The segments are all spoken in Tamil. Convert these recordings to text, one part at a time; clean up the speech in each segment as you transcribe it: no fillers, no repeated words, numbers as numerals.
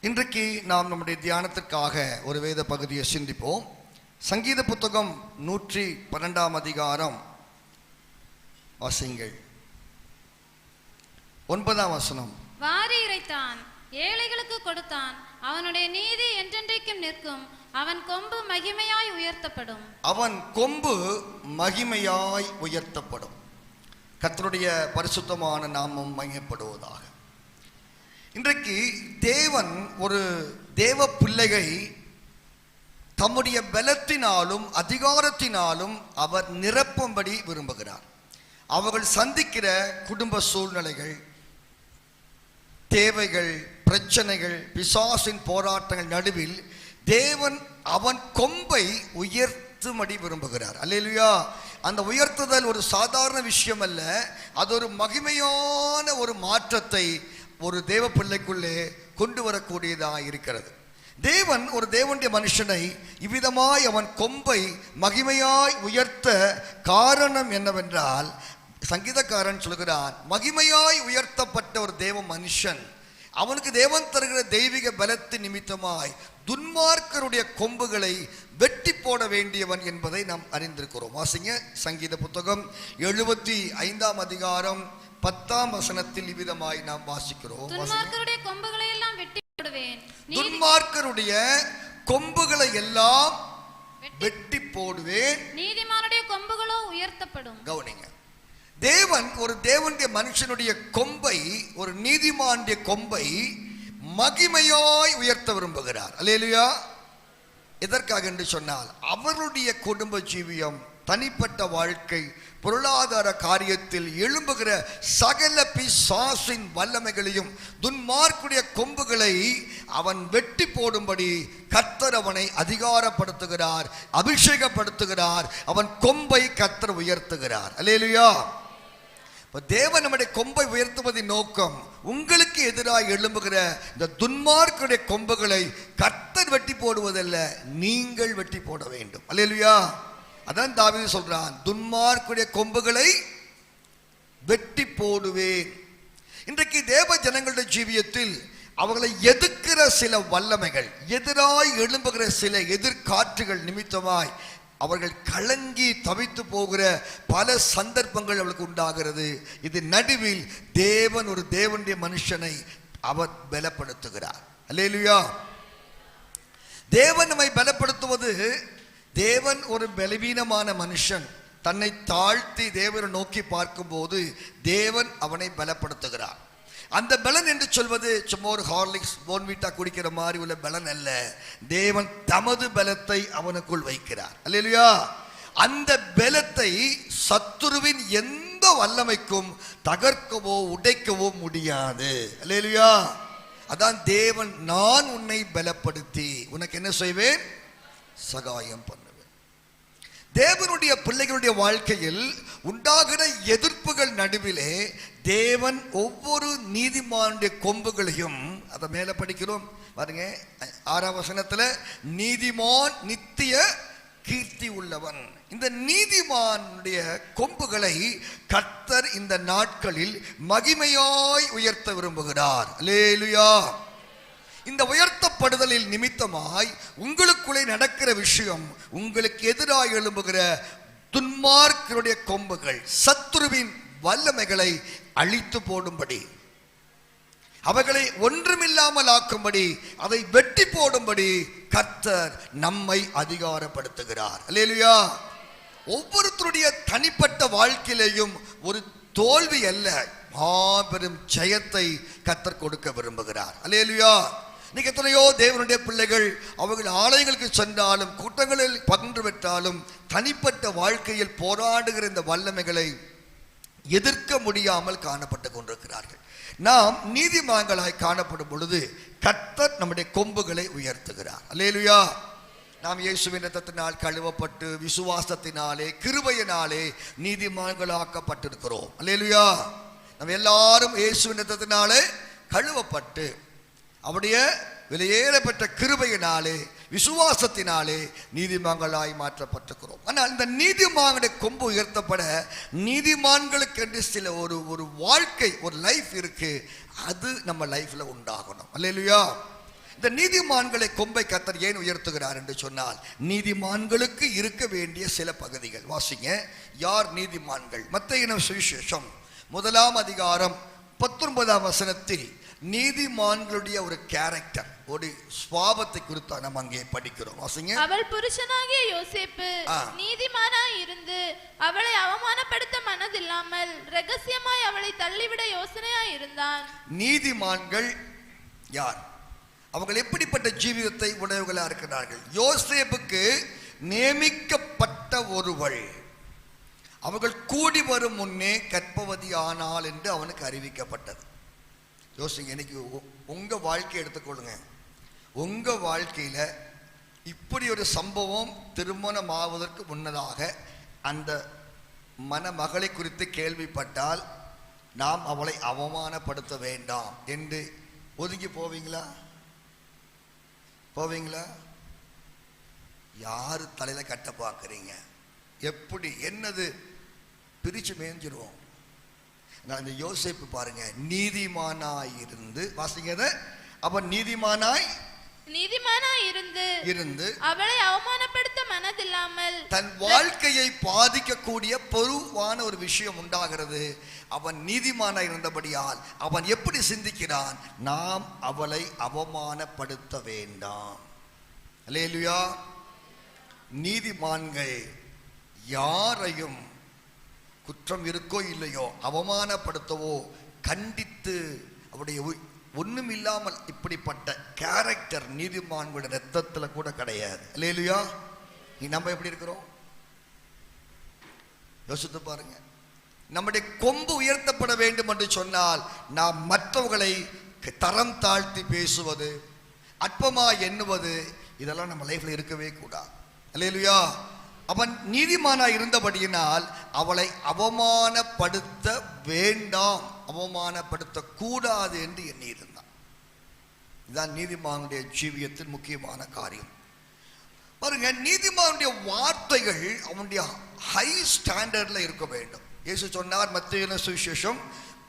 இன்றைக்கு நாம் நம்முடைய தியானத்திற்காக ஒரு வேத பகுதியை சிந்திப்போம். சங்கீத புத்தகம் 112 அதிகாரம் வாசியுங்கள். 9 வசனம். வாரி இறைத்தான், ஏழைகளுக்கு கொடுத்தான், அவனுடைய நீதி என்றென்றைக்கும் நிற்கும், அவன் கொம்பு மகிமையாய் உயர்த்தப்படும். அவன் கொம்பு மகிமையாய் உயர்த்தப்படும். கர்த்தருடைய பரிசுத்தமான நாமம் மகிமைப்படுவதாக. இன்றைக்கு தேவன் ஒரு தேவ பிள்ளையை தம்முடைய பலத்தினாலும் அதிகாரத்தினாலும் அவர் நிரப்பும்படி விரும்புகிறார். அவர்கள் சந்திக்கிற குடும்ப சூழ்நிலைகள், தேவைகள், பிரச்சனைகள், பிசாசின் போராட்டங்கள் நடுவில் தேவன் அவன் கொம்பை உயர்த்தும்படி விரும்புகிறார். அல்லேலூயா. அந்த உயர்த்துதல் ஒரு சாதாரண விஷயம் அல்ல. அது ஒரு மகிமையான ஒரு மாற்றத்தை ஒரு தேவ பிள்ளைக்குள்ளே கொண்டு வரக்கூடியதாக இருக்கிறது. தேவன் ஒரு தேவனுடைய மனுஷனை இவ்விதமாய் அவன் கொம்பை மகிமையாய் உயர்த்த காரணம் என்னவென்றால், சங்கீதக்காரன் சொல்கிறான், மகிமையாய் உயர்த்தப்பட்ட ஒரு தேவ மனுஷன் அவனுக்கு தேவன் தருகிற தெய்வீக பலத்தின் நிமித்தமாய் துன்மார்க்கருடைய கொம்புகளை வெட்டி போட வேண்டியவன் என்பதை நாம் அறிந்திருக்கிறோம். வாசிங்க, சங்கீத புத்தகம் 75 அதிகாரம் 10 வசனத்தில் இவ்விதமாய் நாம் வாசிக்கிறோம். துன்மார்க்கருடைய கொம்புகளை எல்லாம் வெட்டி போடுவேன், துன்மார்க்கருடைய கொம்புகளை எல்லாம் வெட்டி போடுவேன், நீதிமானுடைய கொம்புகளோ உயர்த்தப்படும். கவனிங்க, தேவன் ஒரு தேவனுடைய மனுஷனுடைய கொம்பை, ஒரு நீதிமானுடைய கொம்பை மகிமையாய் உயர்த்த விரும்புகிறார். அல்லேலூயா. எதற்காக என்று சொன்னால், அவருடைய குடும்ப ஜீவியம், தனிப்பட்ட வாழ்க்கை, பொருளாதார காரியத்தில் எழும்புகிற சகல பிசாசின் வல்லமைகளையும் துன்மார்க்குடைய கொம்புகளை அவன் வெட்டி போடும்படி கர்த்தர் அவனை அதிகாரப்படுத்துகிறார், அபிஷேகப்படுத்துகிறார். அவன் கொம்பை கர்த்தர் உயர்த்துகிறார். அல்லேலூயா. தேவன் நம்முடைய கொம்பை உயர்த்துவதின் நோக்கம், உங்களுக்கு எதிராக எழும்புகிற இந்த துன்மார்க்குடைய கொம்புகளை கர்த்தர் வெட்டி போடுவதல்ல, நீங்கள் வெட்டி போட வேண்டும். அல்லேலூயா. அதான் தாவீது சொல்றான், துன்மார்க்குடைய கொம்புகளை வெட்டி போடுவேன். இன்றைக்கு தேவ ஜனங்களுடைய ஜீவியத்தில் அவர்களை எதிர்க்கிற சில வல்லமைகள், எதிராய் எழும்புகிற சில எதிர்காற்றுகள் நிமித்தமாய் அவர்கள் கலங்கி தவித்து போகிற பல சந்தர்ப்பங்கள் அவளுக்கு உண்டாகிறது. இது நடுவில் தேவன் ஒரு தேவனுடைய மனுஷனை அவர் பலப்படுத்துகிறார். அல்லேலூயா. தேவன் நம்மை பலப்படுத்துவது, தேவன் ஒரு பலவீனமான மனுஷன் தன்னை தாழ்த்தி தேவனை நோக்கி பார்க்கும்போது தேவன் அவனை பலப்படுத்துகிறார். அந்த பலன் என்று சொல்வது சும்மா ஒரு ஹார்லிக்ஸ் போன்விட்டா குடிக்கிற மாதிரி உள்ள பலன் அல்ல. தேவன் தமது பலத்தை அவனுக்குள் வைக்கிறார். அல்லேலூயா. அந்த பலத்தை சத்துருவின் எந்த வல்லமைக்கும் தகர்க்கவோ உடைக்கவோ முடியாது. அல்லேலூயா. அதான் தேவன், நான் உன்னை பலப்படுத்தி உனக்கு என்ன செய்வேன், சகாயம் பண்ணுவேன். தேவனுடைய பிள்ளைகளுடைய வாழ்க்கையில் உண்டாகிற எதிர்ப்புகள் நடுவிலே தேவன் ஒவ்வொரு நீதிமானுடைய கொம்புகளையும், அதை மேல படிக்கிறோம் பாருங்க, 6 வசனத்துல, நீதிமான் நித்திய கீர்த்தி உள்ளவன். இந்த நீதிமானுடைய கொம்புகளை கர்த்தர் இந்த நாட்களில் மகிமையாய் உயர்த்த விரும்புகிறார். அல்லேலூயா. இந்த உயர்த்தப்படுதலில் நிமித்தமாய் உங்களுக்குள்ளே நடக்கிற விஷயம், உங்களுக்கு எதிராக எழும்புகிற துன்மார்க்கருடைய கொம்புகள், சத்துருவின் வல்லமைகளை அழித்து போடும்படி, அவைகளை ஒன்றுமில்லாமல் ஆக்கும்படி, அதை வெட்டி போடும்படி கர்த்தர் நம்மை அதிகாரப்படுத்துகிறார். அல்லேலூயா. ஒவ்வொருத்தருடைய தனிப்பட்ட வாழ்க்கையிலேயும் ஒரு தோல்வி அல்ல, மாபெரும் ஜெயத்தை கர்த்தர் கொடுக்க விரும்புகிறார். அல்லேலூயா. இன்னைக்கு எத்தனையோ தேவனுடைய பிள்ளைகள் அவர்கள் ஆலயங்களுக்கு சென்றாலும், கூட்டங்களில் பங்கு பெற்றாலும், தனிப்பட்ட வாழ்க்கையில் போராடுகிற இந்த வல்லமைகளை எதிர்க்க முடியாமல் காணப்பட்டு கொண்டிருக்கிறார்கள். நாம் நீதிமான்களாய் காணப்படும் பொழுது கர்த்தர் நம்முடைய கொம்புகளை உயர்த்துகிறார். அல்லேலூயா. நாம் இயேசுவின் இரத்தத்தினால் கழுவப்பட்டு விசுவாசத்தினாலே கிருபையினாலே நீதிமான்களாக்கப்பட்டிருக்கிறோம். அல்லேலூயா. நம்ம எல்லாரும் இயேசுவின் இரத்தத்தினாலே கழுவப்பட்டு அவருடைய விலையேறப்பட்ட கிருபையினாலே விசுவாசத்தினாலே நீதிமான்களாய் மாற்றப்பட்டிருக்கிறோம். ஆனால் இந்த நீதிமான்களுடைய கொம்பு உயர்த்தப்பட நீதிமான்களுக்கு என்று சில ஒரு வாழ்க்கை, ஒரு லைஃப் இருக்கு. அது நம்ம லைஃப்ல உண்டாகணும். அல்லேலூயா. இந்த நீதிமான்களை கொம்பை கர்த்தர் ஏன் உயர்த்துகிறார் என்று சொன்னால், நீதிமான்களுக்கு இருக்க வேண்டிய சில பகுதிகள். வாசிங்க, யார் நீதிமான்கள்? மத்தேயு சுவிசேஷம் 1 அதிகாரம் 19 வசனத்தில் நீதிமான்களுடைய ஒரு கேரக்டர், ஒரு சுபாவத்தை குறித்து நம்ம அங்கே படிக்கிறோம். வாசிங்க. அவள் புருஷனாகிய யோசேப்பு நீதிமானாய் இருந்து அவளை அவமானப்படுத்த மனதில்லாமல் ரகசியமாய் அவளை தள்ளிவிட யோசனையாய் இருந்தான். நீதிமான்கள் யார்? அவர்கள் எப்படிப்பட்ட ஜீவிதத்தை உடையவர்களா இருக்கிறார்கள்? யோசேப்புக்கு நியமிக்கப்பட்ட ஒருவள், அவர்கள் கூடி வரும் முன்னே கர்ப்பவதி ஆனாள் என்று அவனுக்கு அறிவிக்கப்பட்டது. யோசிங்க, இன்னைக்கு உங்க வாழ்க்கையை எடுத்துக்கொள்ளுங்க. உங்க வாழ்க்கையில இப்படி ஒரு சம்பவம் திருமணம் ஆவதற்கு முன்னதாக அந்த மணமகளை குறித்து கேள்விப்பட்டால் நாம் அவளை அவமானப்படுத்த வேண்டாம் என்று ஒதுங்கி போவீங்களா? போவீங்களா? யாரு தலையில கட்ட பார்க்குறீங்க? எப்படி என்னது பிரிச்சு மேய்ஞ்சிருவோம். நான் இந்த யோசேப்பு பாருங்க, நீதிமானாய் இருந்து, வாசிங்க, அவன் நீதிமானாய் இருந்து அவளை அவமானப்படுத்த மனதில்லாமல், தன் வாழ்க்கையை பாதிக்கக்கூடிய பொதுவான ஒரு விஷயம் உண்டாகிறது. அவன் நீதிமானாய் இருந்தபடியால் அவன் எப்படி சிந்திக்கிறான்? நாம் அவளை அவமானப்படுத்த வேண்டாம். அல்லேலூயா. நீதிமான்கள் யாரையும் குற்றம் இருக்கோ இல்லையோ அவமானப்படுத்தவோ கண்டித்து அவருடைய ஒண்ணும் இல்லாமல் இப்படிப்பட்ட கேரக்டர் நீதிமான்களுடைய ரத்தத்துல கூட கிடையாது. அல்லேலூயா. நம்ம எப்படி இருக்கிறோம் யோசித்து பாருங்க. நம்முடைய கொம்பு உயர்த்தப்பட வேண்டும் என்று சொன்னால் நாம் மற்றவர்களை தரம் தாழ்த்தி பேசுவது, அற்பமா எண்ணுவது, இதெல்லாம் நம்ம லைஃப்ல இருக்கவே கூடாது. அல்லேலூயா. அவன் நீதிமானாய் இருந்தபடியினால் அவளை அவமானப்படுத்த வேண்டாம், அவமானப்படுத்த கூடாது என்று எண்ணியிருந்தான். இதுதான் நீதிமானுடைய ஜீவியத்தின் முக்கியமான காரியம். பாருங்க, நீதிமானுடைய வார்த்தைகள் அவனுடைய ஹை ஸ்டாண்டர்ட்ல இருக்க வேண்டும். இயேசு சொன்னார், மத்தேயு சுவிசேஷம்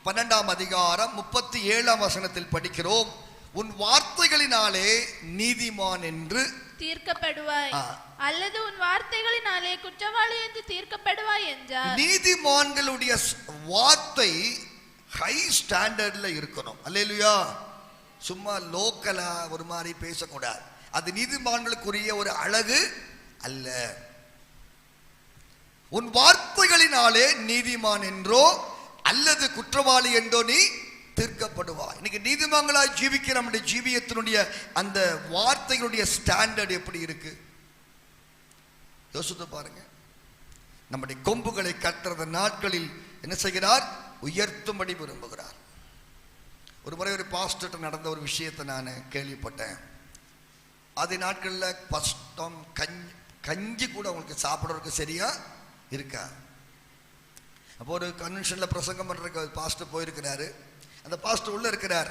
12 அதிகாரம் 37 வசனத்தில் படிக்கிறோம், உன் வார்த்தைகளினாலே நீதிமான் என்று தீர்க்கப்படுவாய், அல்லது உன் வார்த்தைகளினாலே குற்றவாளி என்று தீர்க்கப்படுவாய் என்றார். நீதிமான்களுடைய வார்த்தை ஹை ஸ்டாண்டர்ட்ல இருக்கணும். அல்லேலூயா. சும்மா லோக்கலா ஒரு மாதிரி பேசக்கூடாது. அது நீதிமான்களுக்குரிய ஒரு அழகு அல்ல. உன் வார்த்தைகளினாலே நீதிமான் என்றோ அல்லது குற்றவாளி என்றோ நீ தீர்க்கப்படுவாய். இன்னைக்கு நீதிமான்களாய் ஜீவிக்கிற நம்முடைய ஜீவியத்தினுடைய அந்த வார்த்தைகளுடைய ஸ்டாண்டர்ட் எப்படி இருக்கு யோசித்து பாருங்க. நம்முடைய கொம்புகளை கட்டுற நாட்களில் என்ன செய்கிறார்? உயர்த்தும்படி விரும்புகிறார். ஒரு முறை ஒரு பாஸ்டர் நடந்த ஒரு விஷயத்தை நான் கேள்விப்பட்டேன். அது நாட்களில் கஷ்டம், கஞ்சி கூட உங்களுக்கு சாப்பிட்றதுக்கு சரியா இருக்கா. அப்போ ஒரு கன்வென்ஷனில் பிரசங்கம் பண்ணுறதுக்கு பாஸ்டர் போயிருக்கிறாரு. அந்த பாஸ்டர் உள்ள இருக்கிறார்.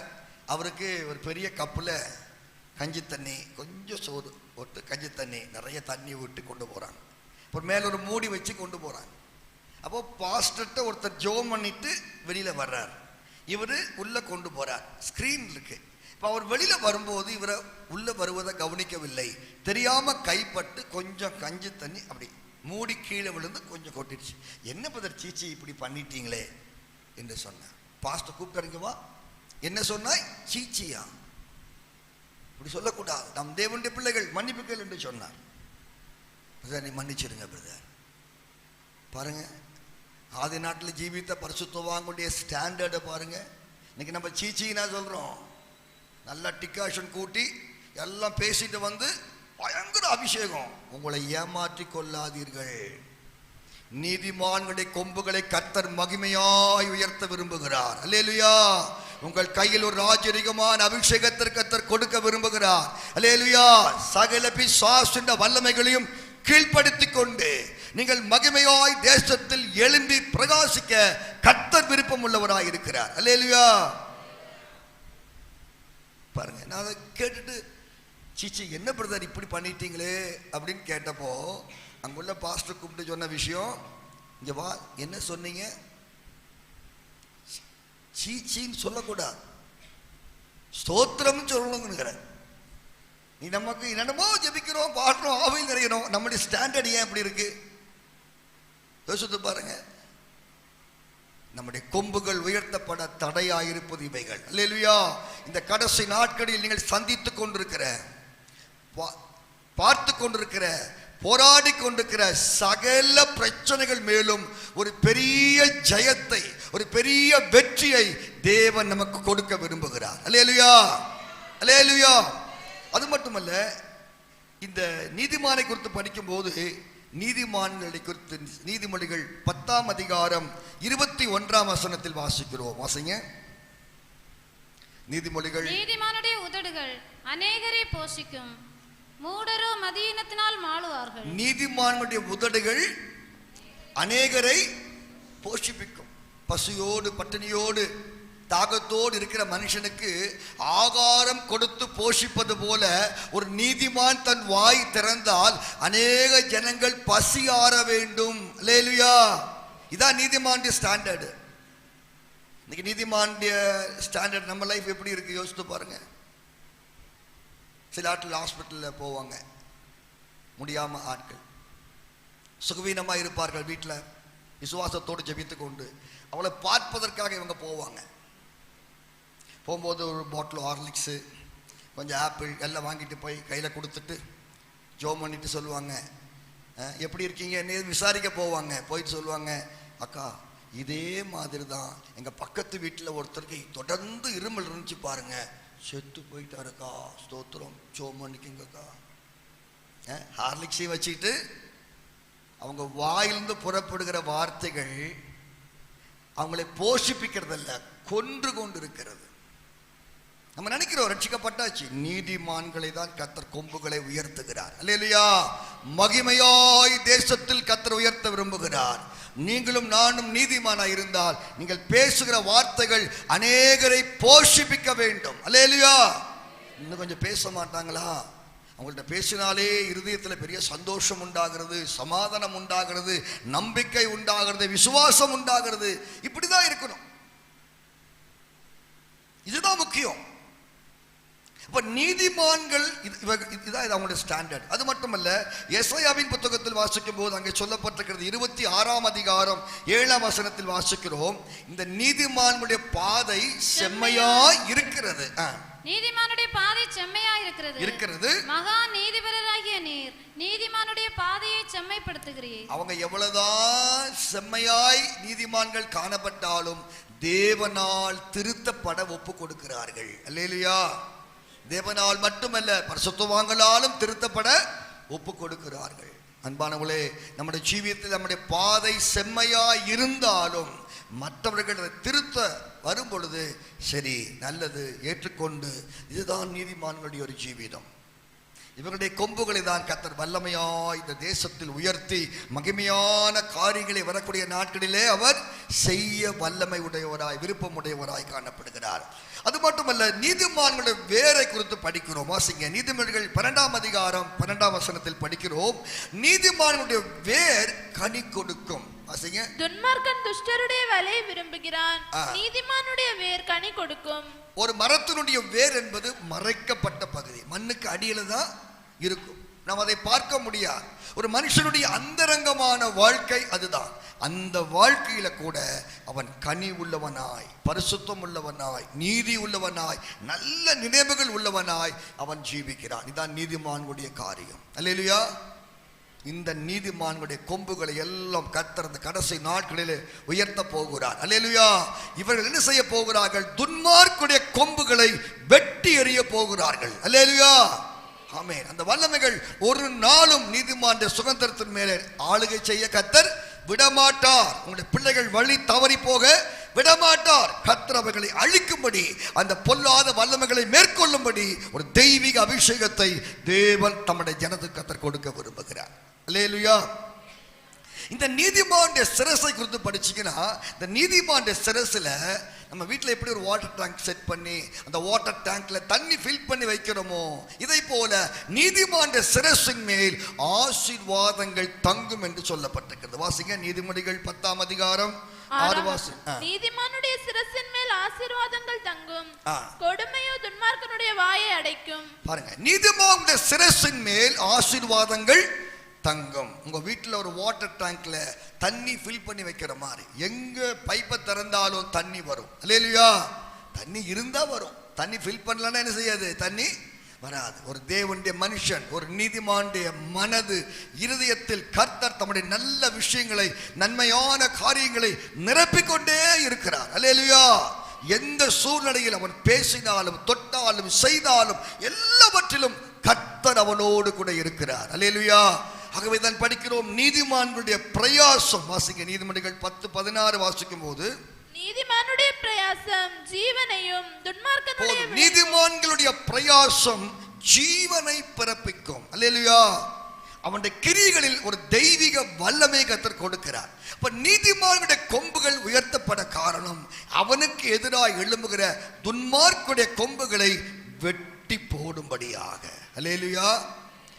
அவருக்கு ஒரு பெரிய கப்பில் கஞ்சி தண்ணி, கொஞ்சம் சோறு போட்டு கஞ்சி தண்ணி நிறைய தண்ணி விட்டு கொண்டு போகிறாங்க. இப்போ மேலே ஒரு மூடி வச்சு கொண்டு போகிறாங்க. அப்போ பாஸ்டர்கிட்ட ஒருத்தர் ஜோம் பண்ணிட்டு வெளியில் வர்றார். இவர் உள்ளே கொண்டு போகிறார். ஸ்க்ரீன் இருக்கு. இப்போ அவர் வெளியில் வரும்போது இவரை உள்ளே வருவதை கவனிக்கவில்லை. தெரியாமல் கைப்பட்டு கொஞ்சம் கஞ்சி தண்ணி அப்படி மூடி கீழே விழுந்து கொஞ்சம் கொட்டிடுச்சு. என்ன பதர் சீச்சி இப்படி பண்ணிட்டீங்களே என்று சொன்னார். பாஸ்டர் கூப்பிட்டு வா, என்ன சொன்னாய்? சீச்சியா, இப்படி சொல்லக்கூடாது, நம் தேவனுடைய பிள்ளைகள் மன்னிப்புகள் என்று சொன்னார். நீ மன்னிச்சிருங்க பிரதர். பாருங்க, ஆதி நாட்டில் ஜீவித்த பரிசுத்தவான்களுடைய ஸ்டாண்டர்டை பாருங்க. இன்னைக்கு நம்ம சீச்சின்னா சொல்றோம். நல்லா டிகாஷன் கூட்டி எல்லாம் பேசிட்டு வந்து பயங்கர அபிஷேகம். உங்களை ஏமாற்றி கொள்ளாதீர்கள். நீதிமான்களுடைய கொம்புகளை கர்த்தர் மகிமையாய் உயர்த்த விரும்புகிறார். அல்லேலூயா. உங்கள் கையில் ஒரு ராஜரிகமான அபிஷேகத்திற்கு கர்த்தர் கொடுக்க விரும்புகிறார். அல்லேலூயா. சகல பிசாசின் வல்லமைகளையும் கீழ்ப்படுத்திக் கொண்டு நீங்கள் மகிமையாய் தேசத்தில் எழும்பி பிரகாசிக்க கர்த்தர் விருப்பம் உள்ளவராய் இருக்கிறார். அல்லேலூயா. பாருங்க, நான் அதை கேட்டுட்டு சீச்சி என்ன பிரதர் இப்படி பண்ணிட்டீங்களே அப்படின்னு கேட்டப்போ அங்குள்ள பாஸ்டர் கூப்பிட்டு சொன்ன விஷயம், இங்க வா, என்ன சொன்னீங்க? சீச்சின்னு சொல்லக்கூடாது, ஸ்தோத்திரம் சொல்லணுங்கிற. நீ நமக்கு என்னமோ ஜெபிக்கிறோம், பாடுறோம், ஆவியில் நிறைகிறோம், நம்முடைய ஸ்டாண்டர்ட் ஏன் இப்படி இருக்கு? யோசித்து பாருங்க. நம்முடைய கொம்புகள் உயர்த்தப்பட தடையாயிருப்பது இவைகள். அல்லேலூயா. இந்த கடைசி நாட்களில் நீங்கள் சந்தித்துக் கொண்டிருக்கிற, பார்த்து கொண்டிருக்கிற, போராடி கொண்டிருக்கிற சகல பிரச்சனைகள் மேலும் ஒரு பெரிய ஜெயத்தை, ஒரு பெரிய வெற்றியை தேவன் நமக்கு கொடுக்க விரும்புகிறார். அல்லேலூயா, அல்லேலூயா. அது மட்டுமல்ல, இந்த நீதிமானை குறித்து படிக்கும் போது நீதிமான்களை குறித்து நீதிமொழிகள் 10ஆம் அதிகாரம் 21ஆம் வசனத்தில் வாசிக்கிறோம். வாசிங்க. நீதிமொழிகள். நீதிமானுடைய உதடுகள் அநேகரை போஷிக்கும், மூடரோ மதியினத்தினால் மாளுவார்கள். நீதிமானுடைய உதடுகள் அநேகரை போஷிப்பிக்கும். பசியோடு பட்டினியோடு தாகத்தோடு இருக்கிற மனுஷனுக்கு ஆகாரம் கொடுத்து போஷிப்பது போல ஒரு நீதிமான் தன் வாய் திறந்தால் அநேக ஜனங்கள் பசி ஆற வேண்டும். அல்லேலூயா. இதான் நீதிமானுடைய ஸ்டாண்டர்டு. இன்னைக்கு நீதிமானுடைய ஸ்டாண்டர்ட் நம்ம லைஃப் எப்படி இருக்கு யோசித்து பாருங்க. சில ஆட்கள் ஹாஸ்பிட்டலில் போவாங்க, முடியாம ஆட்கள் சுகவீனமாக இருப்பார்கள், வீட்டில் விசுவாசத்தோடு ஜெபித்து கொண்டு அவளை பார்ப்பதற்காக இவங்க போவாங்க. போகும்போது ஒரு பாட்டில் ஹார்லிக்ஸு, கொஞ்சம் ஆப்பிள் எல்லாம் வாங்கிட்டு போய் கையில் கொடுத்துட்டு ஜோம் பண்ணிட்டு சொல்லுவாங்க, எப்படி இருக்கீங்க என்ன விசாரிக்க போவாங்க. போயிட்டு சொல்லுவாங்க, அக்கா இதே மாதிரி தான் எங்கள் பக்கத்து வீட்டில் ஒருத்தருக்கு தொடர்ந்து இருமல் இருந்துச்சு பாருங்க, செத்து போயிட்டாருக்கா, ஸ்தோத்திரம், ஜோம் பண்ணிக்கிங்கக்கா. ஹார்லிக்ஸையும் வச்சுக்கிட்டு அவங்க வாயிலிருந்து புறப்படுகிற வார்த்தைகள் அவங்களை போஷிப்பிக்கிறதல்ல, கொன்று கொண்டு இருக்கிறது. நம்ம நினைக்கிறோம் ரட்சிக்கப்பட்டாச்சு. நீதிமான்களை தான் கர்த்தர் கொம்புகளை உயர்த்துகிறார். அல்லேலூயா. மகிமையாய் தேசத்தில் கர்த்தர் உயர்த்த விரும்புகிறார். நீங்களும் நானும் நீதிமானாய் இருந்தால் நீங்கள் பேசுகிற வார்த்தைகள் அநேகரை போஷிப்பிக்க வேண்டும். அல்லேலூயா. இன்னும் கொஞ்சம் பேச மாட்டாங்களா? அவங்கள்ட்ட பேசினாலே இருதயத்தில் பெரிய சந்தோஷம் உண்டாகிறது, சமாதானம் உண்டாகிறது, நம்பிக்கை உண்டாகிறது, விசுவாசம் உண்டாகிறது. இப்படிதான் இருக்கணும். இதுதான் முக்கியம். இப்ப நீதிமான்கள் இதுதான் அவங்களுடைய ஸ்டாண்டர்ட். அது மட்டுமல்ல, எசாயாவின் புத்தகத்தில் வாசிக்கும் போது அங்கே சொல்லப்பட்டிருக்கிறது, 26ஆம் அதிகாரம் 7ஆம் வசனத்தில் வாசிக்கிறோம், இந்த நீதிமான்களுடைய பாதை செம்மையாய் இருக்கிறது. நீதிமானுடைய பாதை செம்மையாய் இருக்கிறது. மகா நீதிபரராகிய நீர் நீதிமானுடைய பாதையை செம்மைப்படுத்துகிறீர். அவங்க எவ்வளவுதான் செம்மையாய் நீதிமான்கள் காணப்பட்டாலும் தேவனால் திருத்தப்பட ஒப்பு கொடுக்கிறார்கள். அல்லேலூயா. தேவனால் மட்டுமல்ல, பரிசுத்தவான்களாலும் திருத்தப்பட ஒப்பு கொடுக்கிறார்கள். அன்பானவர்களே, நம்முடைய ஜீவியத்தில் நம்முடைய பாதை செம்மையாய் இருந்தாலும் மற்றவர்கள் திருத்த வரும் பொழுது சரி, நல்லது, ஏற்றுக்கொண்டு இதுதான் நீதிமான்களுடைய ஒரு ஜீவிதம். இவர்களுடைய கொம்புகளை தான் கர்த்தர் வல்லமையாய் இந்த தேசத்தில் உயர்த்தி மகிமையான காரியங்களை வரக்கூடிய நாட்களிலே அவர் செய்ய வல்லமை உடையவராய், விருப்பம் உடையவராய் காணப்படுகிறார். அது மட்டுமல்ல, நீதிமான்களுடைய வேரை குறித்து படிக்கிறோம். வாசிங்க. நீதிமொழிகள் 12ஆம் அதிகாரம் 12ஆம் வசனத்தில் படிக்கிறோம், நீதிமான்களுடைய வேர் கனி கொடுக்கும். வாசிங்க. துன்மார்க்கன் துஷ்டருடைய வேலையை விரும்புகிறான், நீதிமானுடைய வேர் கனி கொடுக்கும். ஒரு மரத்தினுடைய வேர் என்பது மறைக்கப்பட்ட பகுதி, மண்ணுக்கு அடியில தான் இருக்கும், நாம் அதை பார்க்க முடியாது. ஒரு மனுஷனுடைய அந்தரங்கமான வாழ்க்கை அதுதான். அந்த வாழ்க்கையில கூட அவன் கனி உள்ளவனாய், பரிசுத்தம் உள்ளவனாய், நீதி உள்ளவனாய், நல்ல நினைவுகள் உள்ளவனாய் அவன் ஜீவிக்கிறான். இதான் நீதிமான்களுடைய காரியம். அல்லேலூயா. இந்த நீதிமான்களுடைய கொம்புகளை எல்லாம் கர்த்தர் அந்த கடைசி நாட்களிலே உயர்த்த போகிறார். அல்லேலூயா. இவர்கள் என்ன செய்ய போகிறார்கள்? துன்மார்க்குடைய கொம்புகளை வெட்டி எறிய போகிறார்கள். அல்லேலூயா. ஆமென். அந்த வல்லமைகள் ஒரு நாளும் நீதிமானுடைய சுதந்திரத்தின் மேலே ஆளுகை செய்ய கர்த்தர் விடமாட்டார். உங்களுடைய பிள்ளைகள் வழி தவறி போக விடமாட்டார். கர்த்தர் அவர்களை அழிக்கும்படி, அந்த பொல்லாத வல்லமைகளை மேற்கொள்ளும்படி ஒரு தெய்வீக அபிஷேகத்தை தேவன் தம்முடைய ஜனத்துக்கு கர்த்தர் கொடுக்க விரும்புகிறார். அல்லேலூயா. இந்த நீதிமானுடைய சிரசை குறித்து படிச்சீங்கன்னா, இந்த நீதிமானுடைய சிரசுல நம்ம வீட்டில் எப்படி ஒரு வாட்டர் டேங்க் செட் பண்ணி அந்த வாட்டர் டேங்க்ல தண்ணி ஃபில் பண்ணி வைக்கிறோமோ, இதை போல நீதிமானுடைய சிரசின் மேல் ஆசீர்வாதங்கள் தங்கும் என்று சொல்லப்பட்டிருக்கிறது. வாசிங்க. நீதிமொழிகள் 10ஆம் அதிகாரம் நீதிமானுடைய சிரசின் மேல் ஆசீர்வாதங்கள் தங்கும், கொடுமையோ துன்மார்க்கனுடைய வாயை அடைக்கும். பாருங்க, நீதிமானுடைய சிரசின் மேல் ஆசீர்வாதங்கள் தங்கும். உங்க வீட்டில் ஒரு வாட்டர் டேங்க்ல தண்ணி ஃபில் பண்ணி வைக்கிற மாதிரி எங்க பைப்பை திறந்தாலும் தண்ணி வரும். அல்லேலூயா. தண்ணி இருந்தா வரும், தண்ணி ஃபில் பண்ணலன்னா என்ன செய்யாது, தண்ணி வராது. ஒரு தேவனுடைய மனுஷன், ஒரு நீதிமானுடைய மனது இருதயத்தில் கர்த்தர் தம்முடைய நல்ல விஷயங்களை, நன்மையான காரியங்களை நிரப்பிக்கொண்டே இருக்கிறார். அல்லேலூயா. எந்த சூழ்நிலையில் அவன் பேசினாலும் தொட்டாலும் செய்தாலும் எல்லாவற்றிலும் கர்த்தர் அவனோடு கூட இருக்கிறார். அல்லேலூயா. ஆகவே தான் படிக்கிறோம், நீதிமான்களுடைய பிரயாசம். வாசிக்க நீதிமன்றங்கள் 10:16 வாசிக்கும் போது, நீதிமானுடைய பிரயாசம் ஜீவனையும் துன்மார்க்கனுடைய நீதிமான்களுடைய பிரயாசம் ஜீவனை பிறப்பிக்கும். அல்லேலூயா. அவனுடைய கிரியைகளில் ஒரு தெய்வீக வல்லமை கர்த்தர் கொடுக்கிறார். அப்ப நீதிமான்களுடைய கொம்புகள் உயர்த்தப்பட காரணம் அவனுக்கு எதிராக எழும்புகிற துன்மார்க்குடைய கொம்புகளை வெட்டி போடும்படியாக. அல்லேலூயா.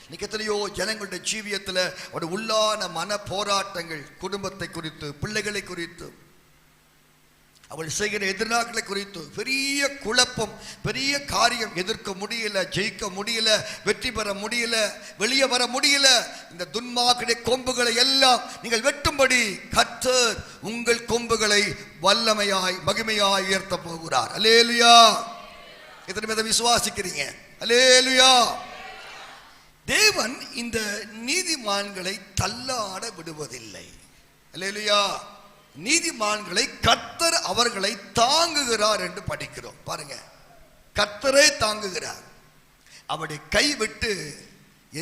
இன்னைக்கு எத்தனையோ ஜனங்களுடைய ஜீவியத்தில் ஒரு உள்ளான மன போராட்டங்கள், குடும்பத்தை குறித்து, பிள்ளைகளை குறித்து, அவள் செய்கிற எதிர்நாட்களை குறித்து பெரிய குழப்பம், பெரிய காரியம், எதிர்க்க முடியல, ஜெயிக்க முடியல, வெற்றி பெற முடியல, வெளியே வர முடியல. இந்த துன்மார்க்கனுடைய கொம்புகளை எல்லாம் நீங்கள் வெட்டும்படி கர்த்தர் உங்கள் கொம்புகளை வல்லமையாய் மகிமையாய் உயர்த்த போகிறார். அல்லேலூயா. எத்தனை பேர் விசுவாசிக்கிறீங்க? அல்லேலூயா. தேவன் இந்த நீதிமான்களை தள்ளாட விடுவதில்லை. அல்லேலூயா. நீதிமான்களை கர்த்தர் அவர்களை தாங்குகிறார் என்று படிக்கிறோம். பாருங்க, கர்த்தரே தாங்குகிறார். அவருடைய கை விட்டு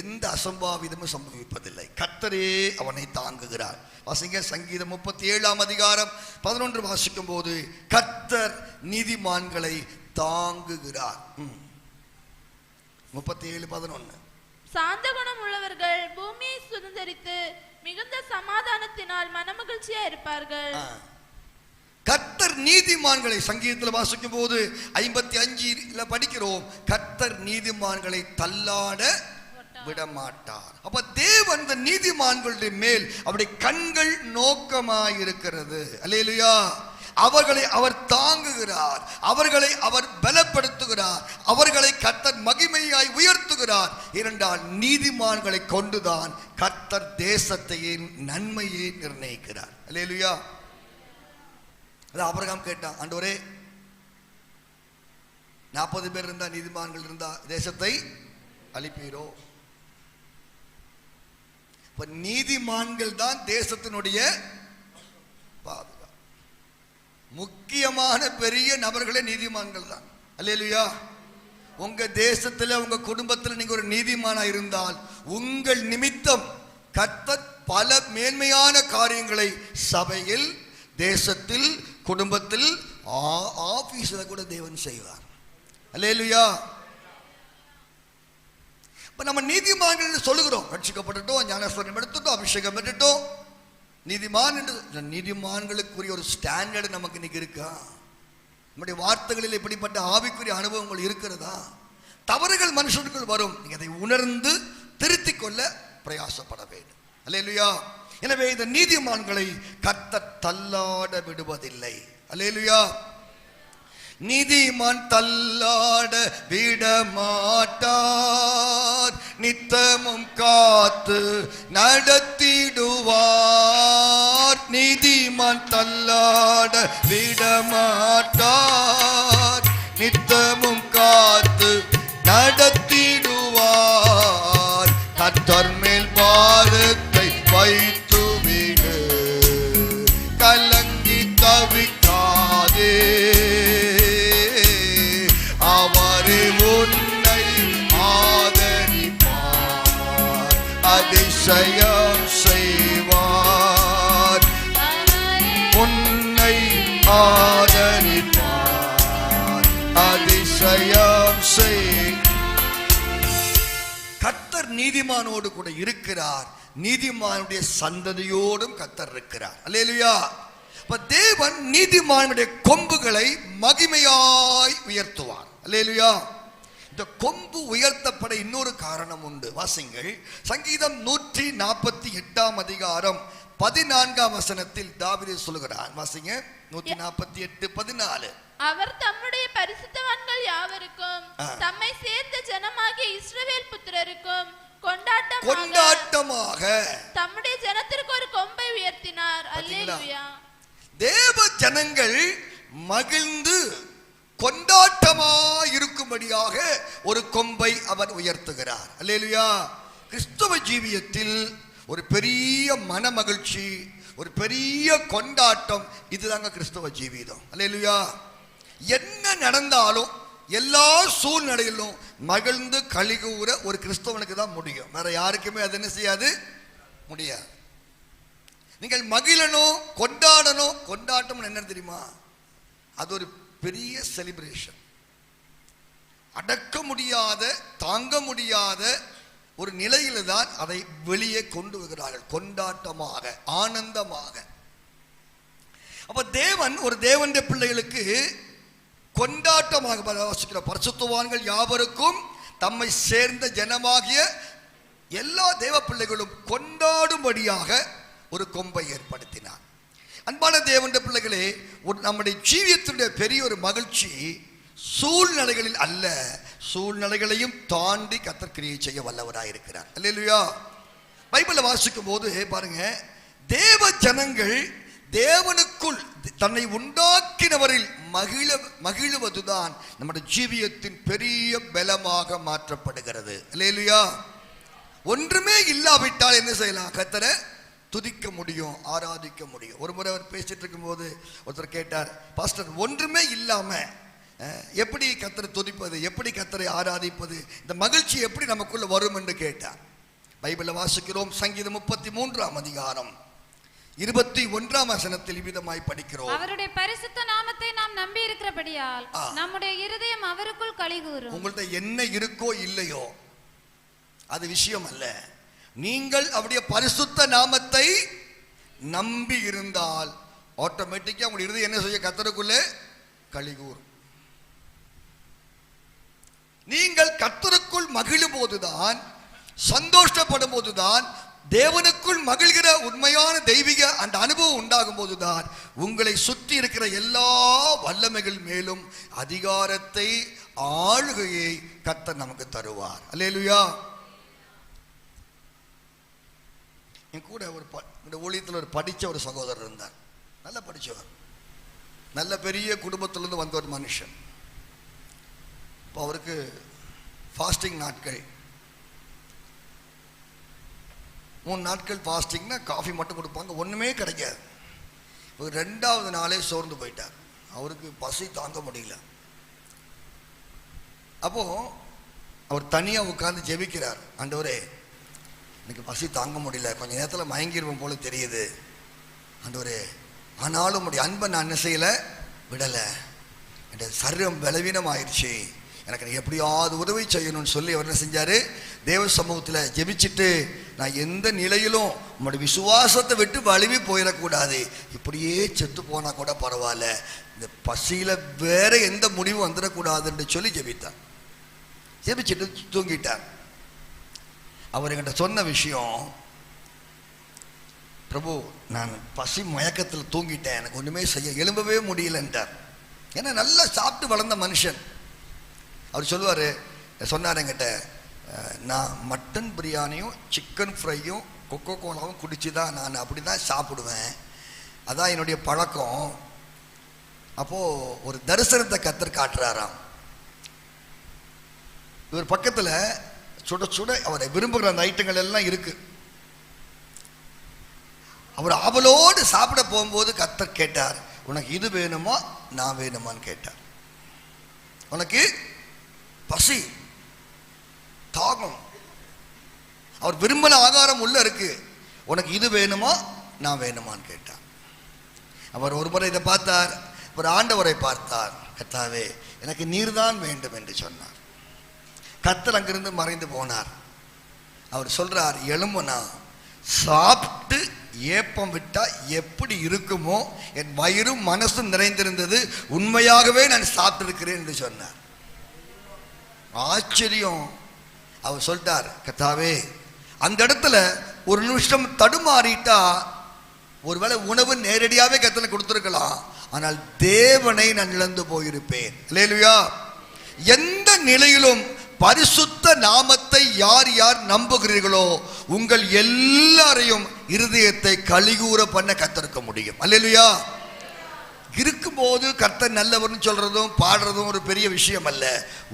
எந்த அசம்பாவிதமும் சம்பவிப்பதில்லை. கர்த்தரே அவனை தாங்குகிறார். வாசிங்க சங்கீதம் 37:11 வாசிக்கும் போது, கர்த்தர் நீதிமான்களை தாங்குகிறார். 37:11. சாந்த குணம் உள்ளவர்கள் பூமியை சுதந்தரித்து மிகுந்த சமாதானத்தினால் மனமகிழ்ச்சியா இருப்பார்கள். கர்த்தர் நீதிமான்களை, சங்கீதத்தில் வாசிக்கும் போது 55 படிக்கிறோம், கர்த்தர் நீதிமான்களை தள்ளாட விடமாட்டார். அப்ப தேவன் இந்த நீதிமான்களுடைய மேல் அவருடைய கண்கள் நோக்கமாயிருக்கிறது. அல்லேலூயா. அவர்களை அவர் தாங்குகிறார், அவர்களை அவர் பலப்படுத்துகிறார், அவர்களை கர்த்தர் மகிமையாய் உயர்த்துகிறார். இரண்டால் நீதிமான்களை கொண்டுதான் கர்த்தர் தேசத்தையே நன்மையை நிர்ணயிக்கிறார். அல்லேலூயா. ஆபிரகாம் கேட்டான், ஆண்டவரே 40 பேர் இருந்தா, நீதிமான்கள் இருந்தா தேசத்தை அழிப்பீரோ? இப்ப நீதிமான்கள் தான் தேசத்தினுடைய பாதுகாப்பு. முக்கியமான பெரிய நபர்களே நீதிமான்கள் தான். அல்லேலூயா. உங்க தேசத்துல, உங்க குடும்பத்தில் நீங்க ஒரு நீதிமானா இருந்தால் உங்கள் நிமித்தம் கர்த்தர் பல மேன்மையான காரியங்களை சபையில், தேசத்தில், குடும்பத்தில், ஆபீஸ்ல கூட தேவன் செய்வார். அல்லேலூயா. இப்ப நம்ம நீதிமான்கள் சொல்லுகிறோம், ரட்சிக்கப்பட்டுட்டோம், ஞானஸ்நானம் எடுத்துட்டோம், அபிஷேகம் பெற்றுட்டோம், நீதிமான் என்று. நீதிமான்களுக்குரிய ஒரு ஸ்டாண்டர்டு நமக்கு இன்னைக்கு இருக்கா? நம்முடைய வார்த்தைகளில் இப்படிப்பட்ட ஆவிக்குரிய அனுபவங்கள் இருக்கிறதா? தவறுகள் மனுஷனுக்குள் வரும், நீங்க அதை உணர்ந்து திருத்திக் கொள்ள பிரயாசப்பட வேண்டும். அல்லேலூயா. எனவே இந்த நீதிமான்களை கர்த்தர் தள்ளாட விடுவதில்லை. அல்லேலூயா. நீதிமான் தள்ளாட விடமாட்டார், நித்தமும் காத்து நடத்திடுவார். நீதிமான் தள்ளாட விடமாட்டார், நித்தமும் காத்து நடத்திடுவார். கர்த்தர் மேல் பாரத்தை வைத்து விடு, கலங்கி தவிக்காதே, அவரே உன்னை ஆதரிப்பார், அதிசயம் செய்வார். உன்னை ஆதரிப்பார், அதிசயம் செய். கர்த்தர் நீதிமானோடு கூட இருக்கிறார், நீதிமானுடைய சந்ததியோடும் கர்த்தர் இருக்கிறார். அல்லேலூயா. அப்ப தேவன் நீதிமானுடைய கொம்புகளை மகிமையாய் உயர்த்துவார். அல்லேலூயா. இந்த கொம்பு உயர்த்தப்பட இன்னொரு காரணம் உண்டு. வாசிங்கள் சங்கீதம் 148 அதிகாரம் 14 வசனத்தில் தாவீது சொல்கிறார். வாசிங்க 148:14. அவர் தம்முடைய பரிசுத்தவான்கள் யாவருக்கும் தம்மை சேர்ந்த ஜனமாகிய இஸ்ரவேல் புத்திரருக்கும் கொண்டாட்டமாக தம்முடைய ஜனத்திற்கு ஒரு கொம்பை உயர்த்தினார். அல்லேலூயா. தேவ ஜனங்கள் மகிழ்ந்து கொண்டாட்டமாய் இருக்கும்படியாக ஒரு கொம்பை அவர் உயர்த்துகிறார். அல்லேலூயா. கிறிஸ்தவ ஜீவியத்தில் ஒரு பெரிய மன மகிழ்ச்சி, ஒரு பெரிய கொண்டாட்டம், இதுதாங்க கிறிஸ்தவ ஜீவிதம். அல்லேலூயா. என்ன நடந்தாலும் எல்லா சூழ்நிலையிலும் மகிழ்ந்து கலிகூற ஒரு கிறிஸ்தவனுக்கு தான் முடியும். வேற யாருக்குமே அது என்ன செய்யாது, முடியாது. நீங்கள் மகிழணும், கொண்டாடணும். கொண்டாட்டம் என்ன தெரியுமா? அது ஒரு பெரிய செலிப்ரேஷன். அடக்க முடியாத, தாங்க முடியாத ஒரு நிலையில தான் அதை வெளியே கொண்டு வருகிறார்கள், கொண்டாட்டமாக, ஆனந்தமாக. அப்ப தேவன் ஒரு தேவனுடைய பிள்ளைகளுக்கு கொண்டாட்டமாக வாசிக்கிற பரிசுத்தவான்கள் யாவருக்கும் தம்மை சேர்ந்த ஜனமாகிய எல்லா தேவ பிள்ளைகளும் கொண்டாடும்படியாக ஒரு கொம்பை ஏற்படுத்தினார். அன்பான தேவனுடைய பிள்ளைகளே, நம்முடைய ஜீவியத்தினுடைய பெரிய ஒரு மகிழ்ச்சி சூழ்நிலைகளில் அல்ல, சூழ்நிலைகளையும் தாண்டி கர்த்தர் கிரியை செய்ய வல்லவராயிருக்கிறார். அல்லேலூயா. பைபிளை வாசிக்கும் போது பாருங்க, தேவ ஜனங்கள் தேவனுக்குள் தன்னை உண்டாக்கினவரில் மகிழுவதுதான் நம்முடைய ஜீவியத்தின் பெரிய பலமாக மாற்றப்படுகிறது. அல்லேலூயா. ஒன்றுமே இல்லாவிட்டால் என்ன செய்யலாம்? கர்த்தரை துதிக்க முடியும், ஆராதிக்க முடியும். ஒரு முறை அவர் பேசிட்டு இருக்கும் போது ஒருத்தர் கேட்டார், பாஸ்டர், ஒன்றுமே இல்லாம எப்படி கர்த்தரை துதிப்பது, எப்படி கர்த்தரை ஆராதிப்பது, இந்த மகிழ்ச்சி எப்படி நமக்குள்ள வரும் என்று கேட்டார். பைபிளை வாசிக்கிறோம். சங்கீதம் 33 அதிகாரம் 21 வசனத்தில் விதமாய் படிக்கிறோம். அவருடைய பரிசுத்த நாமத்தை நாம் நம்பி இருக்கிறபடியால் நம்முடைய இருதயம் அவருக்குள் களிகூரும். உங்கள்ட்ட என்ன இருக்கோ இல்லையோ அது விஷயம் அல்ல. நீங்கள் அவருடைய பரிசுத்த நாமத்தை நம்பி இருந்தால் ஆட்டோமேட்டிக்கா உங்களுடைய இருதயம் என்ன செய்ய? கர்த்தருக்குள்ளே களிகூரும். நீங்கள் கர்த்தருக்குள் மகிழும் போதுதான், சந்தோஷப்படும் போதுதான், தேவனுக்குள் மகிழ்கிற உண்மையான தெய்வீக அந்த அனுபவம் உண்டாகும் போதுதான் உங்களை சுற்றி இருக்கிற எல்லா வல்லமைகள் மேலும் அதிகாரத்தை, ஆளுகையை கர்த்தர் நமக்கு தருவார். அல்லேலூயா. என் கூட இந்த ஊழியத்தில் ஒரு படித்த ஒரு சகோதரர் இருந்தார். நல்லா படித்தவர், நல்ல பெரிய குடும்பத்திலிருந்து வந்த ஒரு மனுஷன். இப்போ அவருக்கு ஃபாஸ்டிங் நாட்கள், 3 நாட்கள் ஃபாஸ்டிங்னா காஃபி மட்டும் கொடுப்பாங்க, ஒன்றுமே கிடைக்காது. இப்போ 2வது நாளே சோர்ந்து போயிட்டார். அவருக்கு பசி தாங்க முடியல. அப்போது அவர் தனியாக உட்கார்ந்து ஜெபிக்கிறார். ஆண்டவரே, எனக்கு பசி தாங்க முடியல, கொஞ்ச நேரத்தில் மயங்கிடுவோம் போல தெரியுது. ஆண்டவரே, ஆனாலும் உடைய அன்பை நான் என்ன செய்யலை, விடலை. என் சரீரம் பலவீனம் ஆயிடுச்சு, எனக்கு எப்படியாவது உதவி செய்யணும்னு சொல்லி அவர் என்ன செஞ்சார்? தேவ சமூகத்தில் ஜெபிச்சுட்டு, நான் எந்த நிலையிலும் உங்களுடைய விசுவாசத்தை விட்டு வலிவி போயிடக்கூடாது, இப்படியே செத்து போனால் கூட பரவாயில்ல, இந்த பசியில் வேற எந்த முடிவும் வந்துடக்கூடாதுன்னு சொல்லி ஜெபித்தார். ஜெபிச்சுட்டு தூங்கிட்டார். அவர் என்கிட்ட சொன்ன விஷயம், பிரபு, நான் பசி மயக்கத்தில் தூங்கிட்டேன், எனக்கு ஒன்றுமே செய்ய எழும்பவே முடியலன்றார். ஏன்னா நல்லா சாப்பிட்டு வளர்ந்த மனுஷன். அவர் சொல்லுவார், சொன்னார் என்கிட்ட, நான் மட்டன் பிரியாணியும் சிக்கன் ஃப்ரையும் கொக்கோ கோலாவும் குடிச்சு தான் நான் அப்படி தான் சாப்பிடுவேன், அதான் என்னுடைய பழக்கம். அப்போது ஒரு தரிசனத்தை கர்த்தர் காட்டுறாராம். இவர் பக்கத்தில் சுட சுட அவரை விரும்புகிற அந்த ஐட்டங்கள் எல்லாம் இருக்கு. அவர் அவளோடு சாப்பிட போகும்போது கர்த்தர் கேட்டார், உனக்கு இது வேணுமா நான் வேணுமான்னு கேட்டார். உனக்கு பசி, தாகம், அவர் விரும்பின ஆகாரம் உள்ள இருக்கு, உனக்கு இது வேணுமா நான் வேணுமான்னு கேட்டார். அவர் ஒரு முறை இதை பார்த்தார், ஒரு ஆண்டவரை பார்த்தார். கர்த்தாவே, எனக்கு நீர்தான் வேண்டும் என்று சொன்னார். கர்த்தர் அங்கிருந்து மறைந்து போனார். அவர் சொல்றார், எழும்புனா சாப்பிட்டு ஏப்பம் விட்டா எப்படி இருக்குமோ என் வயிறும் மனசும் நிறைந்திருந்தது, உண்மையாகவே நான் சாப்பிட்டு இருக்கிறேன் என்று சொன்னார். ஆச்சரியம். அவர் சொல்லிட்டார், கர்த்தாவே அந்த இடத்துல ஒரு நிமிஷம் தடுமாறிட்டா ஒருவேளை உணவு நேரடியாகவே கர்த்தனை கொடுத்துருக்கலாம், ஆனால் தேவனை நான் இழந்து போயிருப்பேன். அல்லேலூயா. எந்த நிலையிலும் பரிசுத்த நாமத்தை யார் யார் நம்புகிறீர்களோ உங்கள் எல்லாரையும் இருதயத்தை கலிகூற பண்ண கர்த்தருக்கு முடியும். அல்லேலூயா. இருக்கும்போது கர்த்தர் நல்லவர்னு சொல்றதும் பாடுறதும் ஒரு பெரிய விஷயம் அல்ல.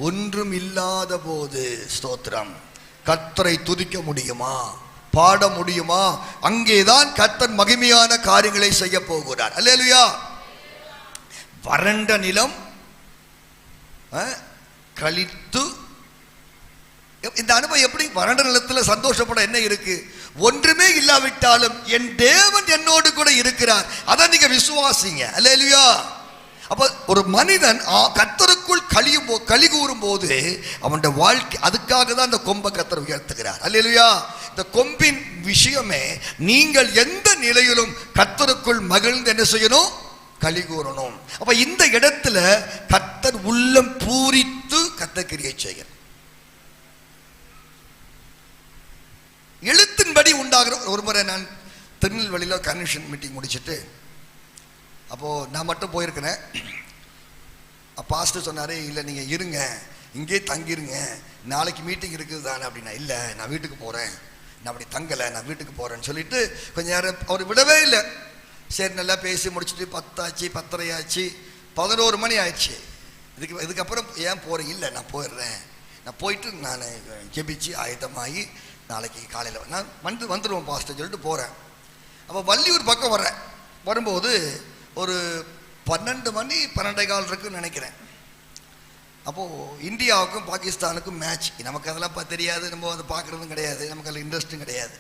ஒன்றும் இல்லாத போது ஸ்தோத்திரம், கர்த்தரை துதிக்க முடியுமா, பாட முடியுமா? அங்கேதான் கர்த்தர் மகிமையான காரியங்களை செய்ய போகிறார். அல்லேலூயா. வறண்ட நிலம் கழித்து, இந்த அனுபவம் எப்படி? வறண்ட நிலத்தில் சந்தோஷப்பட என்ன இருக்கு? ஒன்றுமே இல்லாவிட்டாலும் என் தேவன் என்னோடு கூட இருக்கிறார். அதை நீங்க விசுவாசிங்க. அல்லேலூயா. அப்ப ஒரு மனிதன் கர்த்தருக்குள் களி கூறும் போது அவனுடைய வாழ்க்கை, அதுக்காக தான் இந்த கொம்பை கர்த்தர் உயர்த்துகிறார். அல்லேலூயா. இந்த கொம்பின் விஷயமே நீங்கள் எந்த நிலையிலும் கர்த்தருக்குள் மகிழ்ந்து என்ன செய்யணும்? களி கூறணும். அப்ப இந்த இடத்துல கர்த்தர் உள்ளம் பூரித்து கர்த்தர் கிரியை செய்கிறார். எழுத்தின்படி உண்டாகிற ஒரு முறை நான் திருநெல்வேலியில் கன்வென்ஷன் மீட்டிங் முடிச்சுட்டு, அப்போது நான் மட்டும் போயிருக்கிறேன். பாஸ்டர் சொன்னார், இல்லை நீங்கள் இருங்க, இங்கே தங்கிருங்க, நாளைக்கு மீட்டிங் இருக்குது தானே அப்படின்னா. இல்லை நான் வீட்டுக்கு போகிறேன், நான் அப்படி தங்கலை, நான் வீட்டுக்கு போகிறேன்னு சொல்லிட்டு கொஞ்சம் நேரம் அவர் விடவே இல்லை. சரி நல்லா பேசி முடிச்சுட்டு 10 ஆச்சு, 10:30 ஆச்சு, 11 மணி ஆயிடுச்சு. இதுக்கப்புறம் ஏன் போகிறீங்க? இல்லை நான் போயிடுறேன், நான் போயிட்டு நான் ஜெபிச்சு ஆயத்தமாகி நாளைக்கு காலையில் நான் வந்துடுவோம் பாஸ்டர் சொல்லிட்டு போகிறேன். அப்போ வள்ளியூர் பக்கம் வர்றேன். வரும்போது ஒரு 12 மணி 12:15 இருக்குன்னு நினைக்கிறேன். அப்போது இந்தியாவுக்கும் பாகிஸ்தானுக்கும் மேட்ச். நமக்கு அதெல்லாம் தெரியாது, நம்ம அதை பார்க்குறதும் கிடையாது, நமக்கு அதில் இன்ட்ரெஸ்ட்டும் கிடையாது.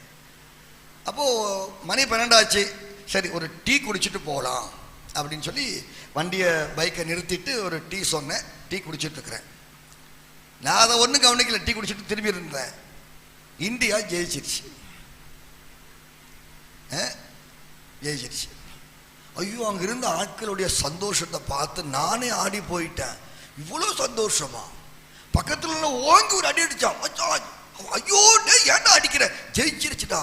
அப்போது மணி 12 ஆச்சு. சரி ஒரு டீ குடிச்சிட்டு போகலாம் அப்படின்னு சொல்லி பைக்கை நிறுத்திட்டு ஒரு டீ சொன்னேன். டீ குடிச்சிட்டு இருக்கிறேன். நான் அதை ஒன்றும் கவனிக்கல, டீ குடிச்சிட்டு திரும்பி இருந்தேன். இந்தியா ஜெயிச்சிருச்சு. ஜெயிச்சிருச்சு. ஐயோ, அங்கே இருந்த ஆட்களுடைய சந்தோஷத்தை பார்த்து நானே ஆடி போயிட்டேன். இவ்வளோ சந்தோஷமா? பக்கத்துல ஓங்கி ஒரு அடி அடிச்சான். ஐயோ ஏன்டா அடிக்கிற? ஜெயிச்சிருச்சுடா.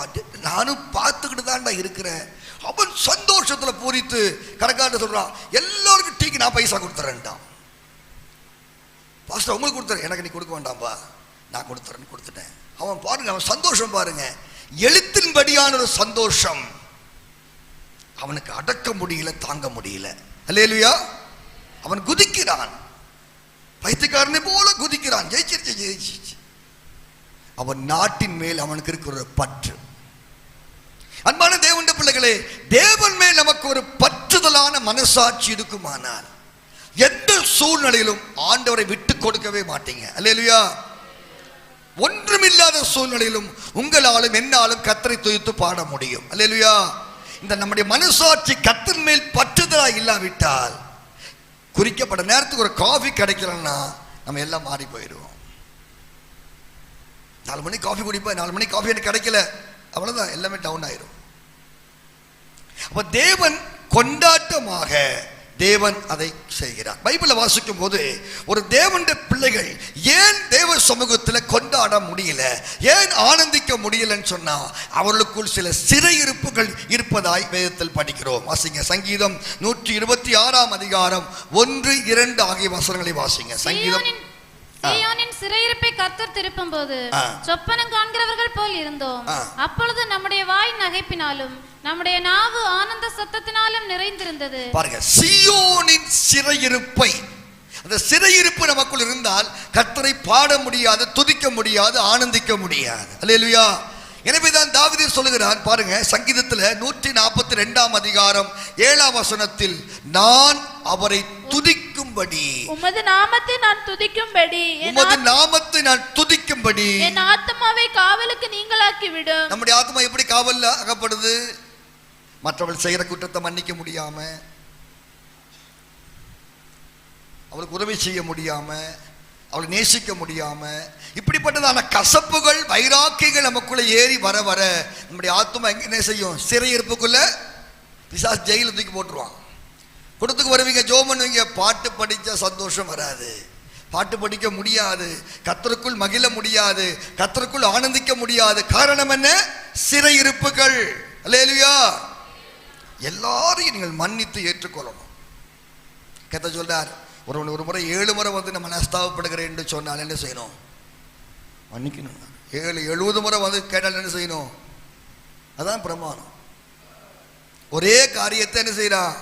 நானும் பார்த்துக்கிட்டு தான்டா இருக்கிறேன். அவன் சந்தோஷத்துல பூரித்து கணக்காட்ட சொல்றான், எல்லாருக்கும் டீக்கு நான் பைசா கொடுத்துறேன்ட்டான். பாஸ்டர் உங்களுக்கு கொடுத்துறேன், எனக்கு நீ கொடுக்க வேண்டாம்பா, நான் கொடுத்துறேன்னு கொடுத்துட்டேன். அவன் பாருங்க, அவன் சந்தோஷம் பாருங்க, எழுத்தின்படியான ஒரு சந்தோஷம். அவனுக்கு அடக்க முடியல, தாங்க முடியல. அல்லேலூயா. அவன் குதிக்கிறான், பைத்தியக்காரனை போல குதிக்கிறான். ஜெயிச்சிருச்சு, ஜெயிச்சிருச்சு. அவன் நாட்டின் மேல் அவனுக்கு இருக்கிற பற்று. அன்பான தேவனுடைய பிள்ளைகளே, தேவன் மேல் நமக்கு ஒரு பற்றுதலான மனசாட்சி இருக்குமானால் எந்த சூழ்நிலையிலும் ஆண்டவரை விட்டு கொடுக்கவே மாட்டீங்க. அல்லேலூயா. ஒன்றுமில்லாத சூழ்நிலையிலும் உங்களாலும் என்னாலும் கர்த்தரை துதித்து பாட முடியும். அல்லேலூயா. இந்த நம்முடைய மனசாட்சி கர்த்தர் மேல் பற்றுதலா இல்லாவிட்டால், குறிக்கப்பட்ட நேரத்துக்கு ஒரு காஃபி கிடைக்கலன்னா நம்ம எல்லாம் மாறி போயிடுவோம். 4 மணிக்கு காஃபி குடிப்பேன், 4 மணிக்கு காஃபி எனக்கு கிடைக்கல, அவ்வளவுதான், எல்லாமே டவுன் ஆயிரும். அப்ப தேவன் கொண்டாட்டமாக தேவன் அதை செய்கிறார். பைபிளை வாசிக்கும் போது ஒரு தேவனுடைய பிள்ளைகள் ஏன் தேவ சமூகத்தில் கொண்டாட முடியல, ஏன் ஆனந்திக்க முடியலன்னு சொன்னா அவர்களுக்குள் சில சிறையிருப்புகள் இருப்பதாய் வேதத்தில் படிக்கிறோம். வாசிங்க சங்கீதம் 126 அதிகாரம் 1, 2 ஆகிய வசனங்களை வாசிங்க. சங்கீதம். சீயோனின் சிறையிருப்பை கர்த்தர் திருப்பும்போது சொப்பனம் காண்கிறவர்கள் போல் இருந்தோம். அப்பொழுது நம்முடைய வாய் நகைப்பினாலும் நம்முடைய நாவு ஆனந்த சத்தத்தினாலும் நிறைந்திருந்தது. பாருங்க, சீயோனின் சிறையிருப்பை, அந்த சிறையிருப்பு நமக்குள் இருந்தால் கர்த்தரை பாட முடியாது, துதிக்க முடியாது, ஆனந்திக்க முடியாது. அல்லேலூயா. எனவேதான் தாவீது சொல்லுகிறான் பாருங்க, சங்கீதத்தில் 142 அதிகாரம் 7 வசனத்தில், நான் அவரை துதிக்கும்படி, உமது நாமத்தை நான் துதிக்கும்படி, உமது நாமத்தை நான் துதிக்கும்படி என் ஆத்மாவை காவலுக்கு நீங்களாக்கி விடும். நம்முடைய ஆத்மா எப்படி காவல்ல அகப்படுது? மற்றவள் செய்யற குற்றத்தை மன்னிக்க முடியாம, அவளுக்கு உதவி செய்ய முடியாம, அவளை நேசிக்க முடியாம, இப்படிப்பட்டதான கசப்புகள் வைராக்கியங்கள் நமக்குள்ள ஏறி வர வர நம்முடைய ஆத்மா என்ன செய்யும்? சிறையிருப்புக்குள்ள பிசாசு ஜெயில தூக்கி போட்டுருவான். குடத்துக்கு வருவீங்க, ஜோம் பண்ணுவீங்க, பாட்டு படிச்சா சந்தோஷம் வராது, பாட்டு படிக்க முடியாது, கர்த்தருக்குள் மகிழ முடியாது, கர்த்தருக்குள் ஆனந்திக்க முடியாது. காரணம் என்ன? சிறையிருப்புகள். அல்லேலூயா. எல்லாரையும் நீங்கள் மன்னித்து ஏற்றுக்கொள்ளணும். கர்த்தர் சொல்றார், ஒரு முறை 7 முறை வந்து நம்ம மனஸ்தாபப்படுகிறேன் என்று சொன்னால் என்ன செய்யணும்? மன்னிக்கணும். 70 முறை வந்து கேட்டால் என்ன செய்யணும்? அதான் பிரமாணம். ஒரே காரியத்தை என்ன செய்யறான்?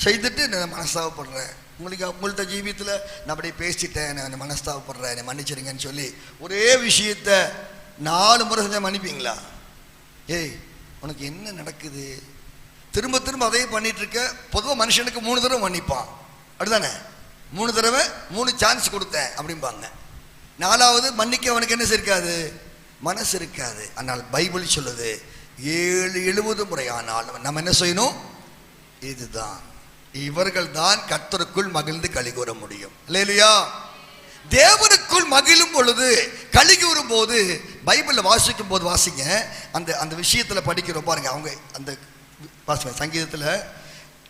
செய்துட்டு நான் மனஸ்தாபப்படுறேன், உங்கள்கிட்ட ஜீவியத்தில் நான் அப்படியே பேசிட்டேன், நான் மனஸ்தாபப்படுறேன், என்னை மன்னிச்சிருங்கன்னு சொல்லி ஒரே விஷயத்த 4 முறை செஞ்சால் மன்னிப்பீங்களா? ஏய், உனக்கு என்ன நடக்குது? திரும்ப திரும்ப அதே பண்ணிட்டு இருக்க. பொதுவாக மனுஷனுக்கு 3 தடவை மன்னிப்பான், அப்படிதானே? 3 தடவை 3 சான்ஸ் கொடுத்தேன் அப்படிம்பாங்க. 4வது மன்னிக்க அவனுக்கு என்ன இருக்காது? மனசு இருக்காது. ஆனால் பைபிள் சொல்லுது 70 முறை ஆனால் நம்ம என்ன செய்யணும்? இதுதான், இவர்கள் தான் கர்த்தருக்குள் மகிழ்ந்து களி கூற முடியும். அல்லேலூயா. தேவனுக்குள் மகிழும் பொழுது, களி கூறும் போது, பைபிளில் வாசிக்கும் போது வாசிங்க, அந்த விஷயத்தில் படிக்கிறோம் பாருங்க. அவங்க அந்த வாசிங்க சங்கீதத்தில்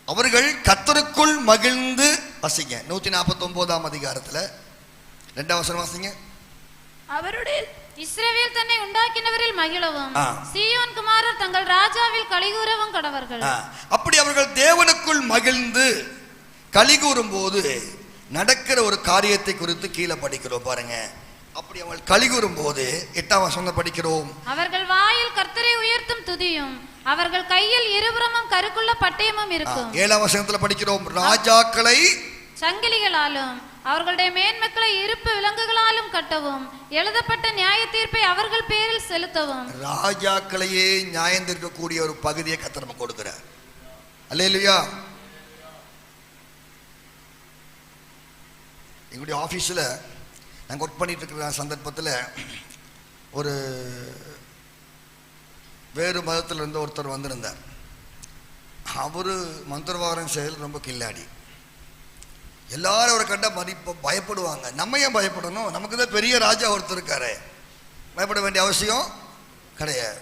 அவர்கள் கர்த்தருக்குள் மகிழ்ந்து வாசிங்க. 149ஆம் அதிகாரத்தில் 2ஆம் வசனம் வாசிங்க. அவருடைய இஸ்ரவேல் தன்னை உண்டாக்கினவரில் மகிழவும், சீயோன் குமாரர் தங்கள் ராஜாவில் களிகூரவும் கடவர்கள். அப்படி அவர்கள் தேவனுக்குள் மகிழ்ந்து களிகூறும் போது நடக்கிற ஒரு காரியத்தை குறித்து கீழே படிக்கிறோம் பாருங்க. அப்படி அவர்கள் களிகூறும் போது 8ஆம் வசனம் படிக்கிறோம். அவர்கள் வாயில் கர்த்தரை உயர்த்தும் துதியும், அவர்கள் கையில் இருபுறமும் கருக்குள்ள பட்டயமும் இருக்கும். 7ஆம் வசனத்தில் படிக்கிறோம். ராஜாக்களை சங்கிலிகளாலும் அவர்களுடைய மேன்மக்களை இருப்பு விலங்குகளாலும் கட்டவும், எழுதப்பட்ட நியாய தீர்ப்பை அவர்கள் பேரில் செலுத்தவும். ராஜாக்களையே நியாயம் தீர்க்கக்கூடிய ஒரு பகுதியை கர்த்தர் நமக்கு கொடுக்கிறார். அல்லேலூயா. எங்களுடைய ஆஃபீஸில் நாங்கள் ஒர்க் பண்ணிட்டு இருக்கிற சந்தர்ப்பத்தில் ஒரு வேறு மதத்தில் இருந்த ஒருத்தர் வந்திருந்தார். அவர் மந்திரவாதம் செயல் ரொம்ப கில்லாடி. எல்லாரும் அவரை கண்டா பயப்படுவாங்க. நம்ம ஏன் பயப்படணும்? நமக்கு தான் பெரிய ராஜா ஒருத்தர் இருக்காரு, பயப்பட வேண்டிய அவசியம் கிடையாது.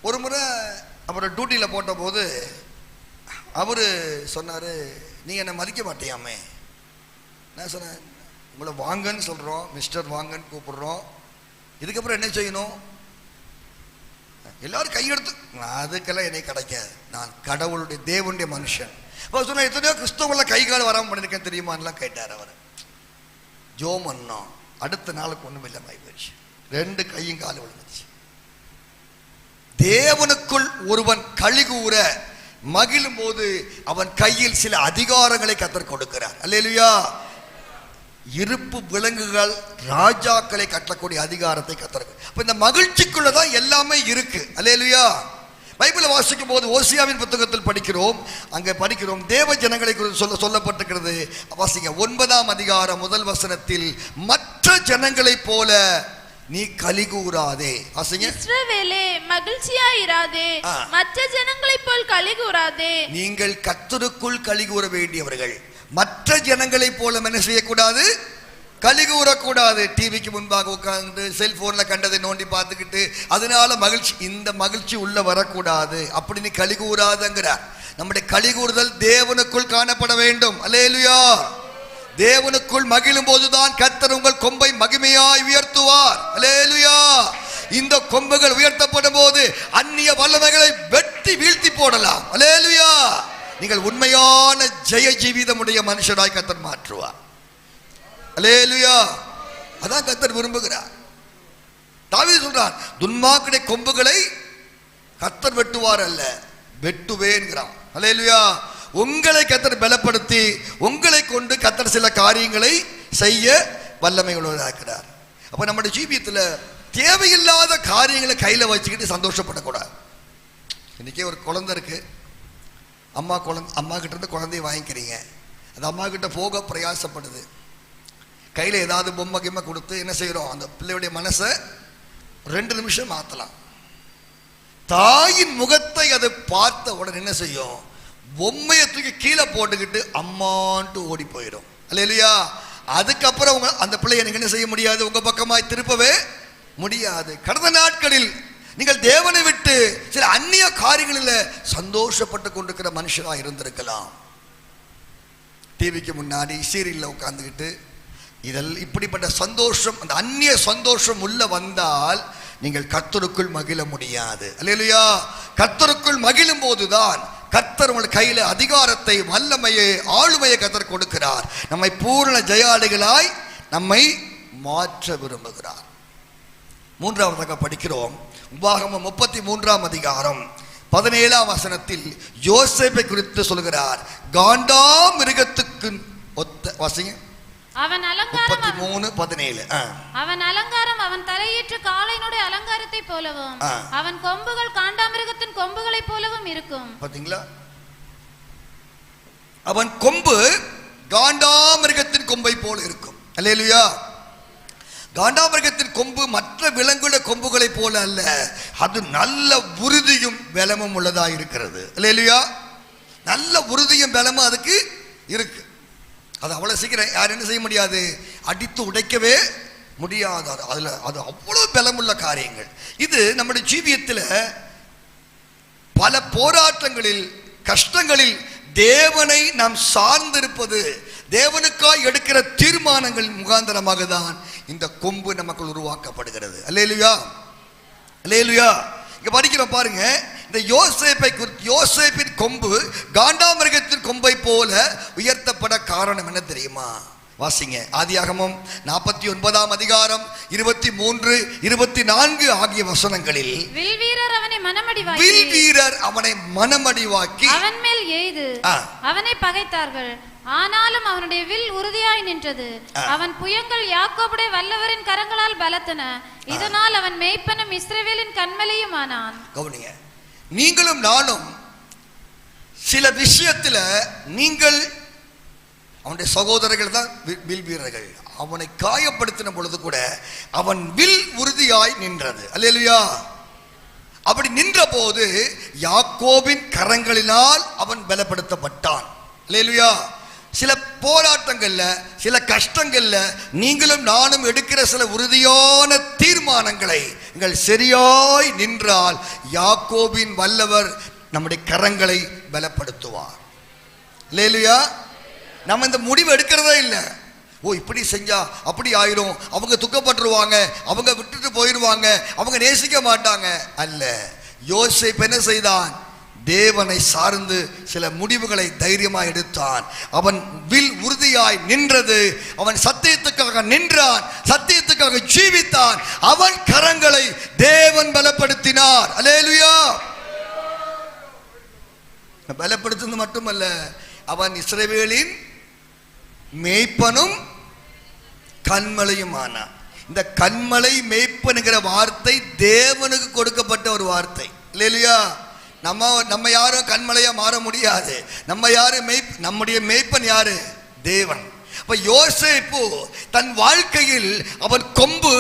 ஒரு முறை அவரை டியூட்டியில் போட்ட போது அவர் சொன்னார், நீ என்னை மதிக்க மாட்டியாமே. நான் சொன்னேன், உங்களை வாங்கன்னு சொல்கிறோம், மிஸ்டர் வாங்கன்னு கூப்பிடுறோம், இதுக்கப்புறம் என்ன செய்யணும்? எல்லாரும் கையெடுத்து, அதுக்கெல்லாம் என்னை கிடைக்காது, நான் கடவுளுடைய தேவனுடைய மனுஷன். அவர் சொன்ன, எத்தனையோ கிறிஸ்தவங்கள கை கால் வராமல் பண்ணியிருக்கேன் தெரியுமான்லாம் கேட்டார். அவர் ஜோம் பண்ணோம், அடுத்த நாளுக்கு ஒன்றும் இல்லாமல் போயிடுச்சு, 2 கையும் கால் விழுந்துச்சு. தேவனுக்குள் ஒருவன் களி கூற மகிழும் போது அவன் கையில் சில அதிகாரங்களை கர்த்தர் கொடுக்கிறார். அல்லேலூயா. இருப்பு விலங்குகள் ராஜாக்களை கட்டக்கூடிய அதிகாரத்தை கர்த்தர். அப்ப இந்த மகிழ்ச்சிக்குள்ளதான் எல்லாமே இருக்கு. அல்லேலூயா. பைபிளை வாசிக்கும் போது ஓசியாவின் புத்தகத்தில் படிக்கிறோம், அங்கே படிக்கிறோம் தேவ ஜனங்களை குறித்து சொல்லப்பட்டிருக்கிறது. வாசிங்க 9ஆம் அதிகாரம் 1 வசனத்தில், மற்ற ஜனங்களைப் போல நீ களி கூறாதே. வாசிங்க. இஸ்ரவேலே மகிழ்ச்சியாயிராதே, மற்ற ஜனங்களைப் போல் களி கூறாதே. நீங்கள் கர்த்தருக்குள் களி கூற வேண்டியவர்கள். மற்ற ஜனங்களைப் போல என்ன செய்யக்கூடாது? களி கூறக்கூடாது. டிவிக்கு முன்பாக உட்கார்ந்து செல்போன்ல கண்டதை நோண்டி பார்த்துக்கிட்டு அதனால மகிழ்ச்சி, இந்த மகிழ்ச்சி உள்ள வரக்கூடாது. அப்படி நீ களி கூறாதங்கிறார். நம்முடைய களி கூறுதல் தேவனுக்குள் காணப்பட வேண்டும். அல்லேலூயா. தேவனுக்குள் மகிழும் போதுதான் கர்த்தர் உங்கள் கொம்பை மகிமையாய் உயர்த்துவார். அல்லேலூயா. இந்த கொம்புகள் உயர்த்தப்படும் போது அந்நிய வல்லமைகளை வெட்டி வீழ்த்தி போடலாம். அல்லேலூயா. நீங்கள் உண்மையான ஜெய ஜீவிதமுடைய மனுஷனாய் கர்த்தர் மாற்றுவார். அல்லேலூயா. அதான் கர்த்தர் விரும்புகிறார். தாவீது சொல்றான், துன்மார்க்கனுடைய கொம்புகளை கர்த்தர் வெட்டுவார் அல்ல, வெட்டுவேன்கிறான். அல்லேலூயா. உங்களை கர்த்தர் பலப்படுத்தி உங்களை கொண்டு கர்த்தர் சில காரியங்களை செய்ய வல்லமை உள்ளவராகிறார். அப்ப நம்முடைய ஜீவியத்தில் தேவையில்லாத காரியங்களை கையில் வச்சுக்கிட்டு சந்தோஷப்படக்கூடாது. இன்னைக்கே ஒரு குழந்தை இருக்கு, அம்மா கிட்ட இருந்து குழந்தைய வாங்கிக்கிறீங்க, அது அம்மா கிட்ட போக பிரயாசப்படுது, கையில் ஏதாவது பொம்மை கிம்மை கொடுத்து என்ன செய்கிறோம்? அந்த பிள்ளையுடைய மனசை 2 நிமிஷம் மாற்றலாம். தாயின் முகத்தை அதை பார்த்த உடனே என்ன செய்யும்? பொம்மையை தூக்கி கீழே போட்டுக்கிட்டு அம்மான்ட்டு ஓடி போயிடும். அல்லேலூயா. அதுக்கப்புறம் அந்த பிள்ளையை எனக்கு என்ன செய்ய முடியாது? உங்க பக்கமாய் திருப்பவே முடியாது. கடந்த நாட்களில் நீங்கள் தேவனை விட்டு சில அந்நிய காரியங்களில் சந்தோஷப்பட்டு கொண்டிருக்கிற மனுஷனாக இருந்திருக்கலாம். டிவிக்கு முன்னாடி சீரியலில் உட்காந்துக்கிட்டு இதெல்லாம் இப்படிப்பட்ட சந்தோஷம், அந்த அந்நிய சந்தோஷம் உள்ள வந்தால் நீங்கள் கர்த்தருக்குள் மகிழ முடியாது. அல்லேலூயா. கர்த்தருக்குள் மகிழும் போதுதான் கர்த்தர் உங்கள் கையில் அதிகாரத்தை, வல்லமையை, ஆளுமையை கர்த்தர் கொடுக்கிறார். நம்மை பூரண ஜெயாளிகளாய் நம்மை மாற்ற விரும்புகிறார். மூன்றாவதாக படிக்கிறோம். உபாகமம் 33ஆம் அதிகாரம் 17ஆம் வசனத்தில் யோசேப்பை குறித்து சொல்கிறார். காண்டாமிருகத்துக்கு ஒத்த வாசிங்க. அவன் அலங்காரம் 33:17. அவன் அலங்காரம் அவன் தலையீற்று காளையினுடைய அலங்காரத்தை போலவும் அவன் கொம்புகள் காண்டாமிருகத்தின் கொம்புகளை போலவும் இருக்கும். பாத்தீங்களா? அவன் கொம்பு காண்டாமிருகத்தின் கொம்பை போல இருக்கும். அல்லேலூயா. காண்டாமிருகத்தின் கொம்பு மற்ற விலங்குள்ள கொம்புகளை போல அல்ல, அது நல்ல உறுதியும் பலமும் உள்ளதா இருக்கிறது. அல்லேலூயா. நல்ல உறுதியும் பலமும் அதுக்கு இருக்கு. அது அவ்வளவு சீக்கிரம் யார் என்ன செய்ய முடியாது, அடித்து உடைக்கவே முடியாது. அது அவ்வளவு பலமுள்ள காரியங்கள். இது நம்முடைய ஜீவியத்தில் பல போராட்டங்களில், கஷ்டங்களில் தேவனை நாம் சார்ந்திருப்பது, தேவனுக்காய் எடுக்கிற தீர்மானங்கள் முகாந்தரமாக தான் இந்த கொம்பு நமக்குள் உருவாக்கப்படுகிறது. அல்லேலூயா. அல்லேலூயா. இங்க படிக்கிறோம் பாருங்க. இந்த யோசேப்பின் கொம்பு காண்டாமிருகத்தின் கொம்பை போல உயர்த்தப்பட காரணம் என்ன தெரியுமா? வாசிங்க. ஆதியாகமம் 49ஆம் அதிகாரம் 23, 24 ஆகிய வசனங்களில் வில்வீரர் அவனை மனமடிவாக்கி அவன் மேல் எய்து அவனை பகைத்தார்கள். ஆனாலும் அவனுடைய வில் உறுதியாய் நின்றது. அவன் புயங்கள் யாக்கோபுடைய வல்லவரின் கரங்களால் பலத்தன. இதனால் அவன் மேய்ப்பனும் இஸ்ரவேலின் கண்மலையும் ஆனான். கவனிங்க. நீங்களும் நானும் சில விஷயத்துல நீங்கள் அவனுடைய சகோதரர்கள் தான் வில் வீரர்கள். அவனை காயப்படுத்தின பொழுது கூட அவன் வில் உறுதியாய் நின்றது. அல்லேலூயா. அப்படி நின்ற போது யாக்கோபின் கரங்களினால் அவன் பலப்படுத்தப்பட்டான். அல்லேலூயா. சில போராட்டங்கள்ல, சில கஷ்டங்கள்ல நீங்களும் நானும் எடுக்கிற சில உறுதியான தீர்மானங்களை நீங்கள் சரியாய் நின்றால் யாக்கோபின் வல்லவர் நம்முடைய கரங்களை பலப்படுத்துவார். அல்லேலூயா. நம்ம இந்த முடிவு எடுக்கிறதே இல்லை. ஓ இப்படி செஞ்சா அப்படி ஆயிரும், அவங்க துக்கப்பட்டுருவாங்க, அவங்க விட்டுட்டு போயிடுவாங்க, அவங்க நேசிக்க மாட்டாங்க. அல்ல. யோசேப்பு என்ன செய்தான்? தேவனை சார்ந்து சில முடிவுகளை தைரியமாய் எடுத்தான். அவன் வில் உறுதியாய் நின்றது. அவன் சத்தியத்துக்காக நின்றான், சத்தியத்துக்காக ஜீவித்தான். அவன் கரங்களை தேவன் பலப்படுத்தினார். அல்லேலூயா. பலப்படுத்துவது மட்டுமல்ல, அவன் இஸ்ரவேலின் மேய்ப்பனும் கண்மலையும் ஆனான். இந்த கண்மலை மேய்ப்பனுங்கிற வார்த்தை தேவனுக்கு கொடுக்கப்பட்ட ஒரு வார்த்தை. இல்லையா? நம்ம யாரும் கண்மலையா மாற முடியாது. நம்முடைய மேய்ப்பன் யாரு? தேவன். அப்ப யோசேப்பு தன் வாழ்க்கையில் அவன் கொம்பு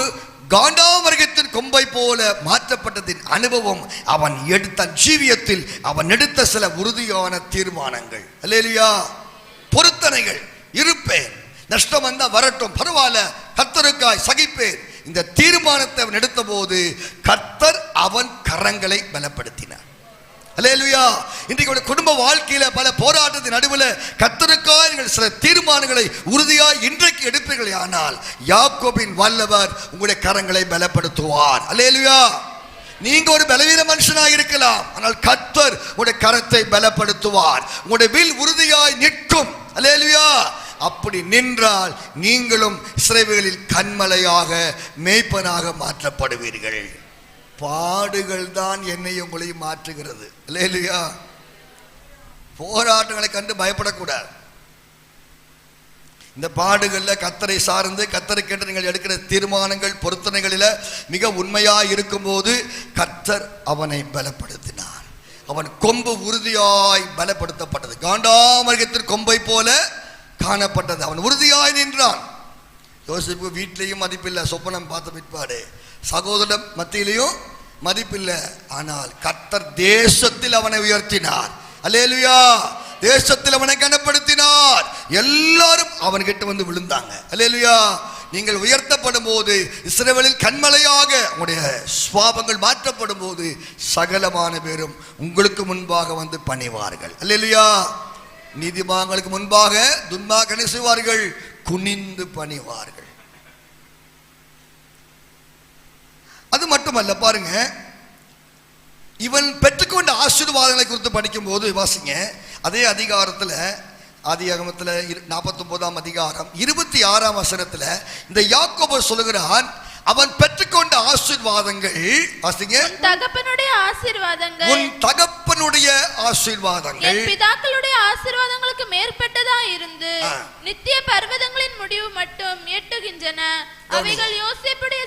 காண்டாமிருகத்தின் கொம்பை போல மாற்றப்பட்டதின் அனுபவம் அவன் எடுத்த ஜீவியத்தில் அவன் எடுத்த சில உறுதியான தீர்மானங்கள். அல்லேலூயா. பொருத்தனைகள். இருப்பேன், நஷ்டம் வந்தா வரட்டும், பரவாயில்ல, கர்த்தருக்காய் சகிப்பேன். இந்த தீர்மானத்தை அவன் எடுத்த போது கர்த்தர் அவன் கரங்களை பலப்படுத்தினார். அல்லேலூயா. இன்றைக்கு குடும்ப வாழ்க்கையில பல போராட்டத்தின் நடுவில் கர்த்தருக்காய் நீங்கள் சில தீர்மானங்களை உறுதியாய் இன்றைக்கு எடுப்பீர்கள். ஆனால் யாக்கோபின் வல்லவர் உங்களுடைய கரங்களை பலப்படுத்துவார். அல்லேலூயா. நீங்க ஒரு பலவீன மனுஷனாக இருக்கலாம், ஆனால் கர்த்தர் உங்களுடைய கரத்தை பலப்படுத்துவார். உங்களுடைய வில் உறுதியாய் நிற்கும். அல்லேலூயா. அப்படி நின்றால் நீங்களும் இஸ்ரவேலில் கண்மலையாக மேய்ப்பனாக மாற்றப்படுவீர்கள். பாடுகள் தான் என்னை உங்களையும் மாற்றுகிறது. அல்லேலூயா. போராட்டங்களை கண்டு பயப்படக்கூடாது. இந்த பாடுகளில் கர்த்தரை சார்ந்து கர்த்தருக்கென்று நீங்கள் எடுக்கிற தீர்மானங்கள், பொருத்தனைகளில் மிக உண்மையாக இருக்கும்போது கர்த்தர் அவனை பலப்படுத்தினான். அவன் கொம்பு உறுதியாய் பலப்படுத்தப்பட்டது. காண்டாமிருகத்தின் கொம்பை போல காணப்பட்டது. அவன் உறுதியாய் நின்றான். யோசிப்பு வீட்டிலையும் மதிப்பில்லை, சொப்பனம் பார்த்த பிற்பாடு சகோதரன் மத்தியிலையும் மதிப்பில்லை. ஆனால் கர்த்தர் தேசத்தில் அவனை உயர்த்தினார். அல்லேலூயா. தேசத்தில் அவனை கனப்படுத்தினார். எல்லாரும் அவன்கிட்ட வந்து விழுந்தாங்க. அல்லேலூயா. நீங்கள் உயர்த்தப்படும் போது, இஸ்ரவேலில் கண்மலையாக உங்களுடைய சுவாபங்கள் மாற்றப்படும் போது சகலமான பேரும் உங்களுக்கு முன்பாக வந்து பணிவார்கள். அல்லேலூயா. நீதிமான்களுக்கு முன்பாக துன்மார்க்கர் என்ன செய்வார்கள்? குனிந்து பணிவார்கள். அது மட்டுமல்ல, பாருங்க, இவன் பெற்றுக்கொண்ட ஆசீர்வாதங்களை குறித்து படிக்கும் போது வாசிங்க, அதே அதிகாரத்தில் ஆதியாகமத்தில் 49ஆம் அதிகாரம் 26ஆம் வசனத்தில் இந்த யாக்கோபு சொல்லுகிறான், அவன் பெற்றுக்கொண்ட ஆசீர்வாதங்கள், வாசிங்க, உன் தகப்பனுடைய ஆசீர்வாதங்கள், உன் தகப்பனுடைய ஆசீர்வாதங்கள் என் பிதாக்களுடைய ஆசீர்வாதங்களுக்கு மேற்பட்டதா இருந்து நித்திய பர்வதங்களின் முடிவு மட்டும் எட்டுகின்றன. அவைகள் யோசேப்புடைய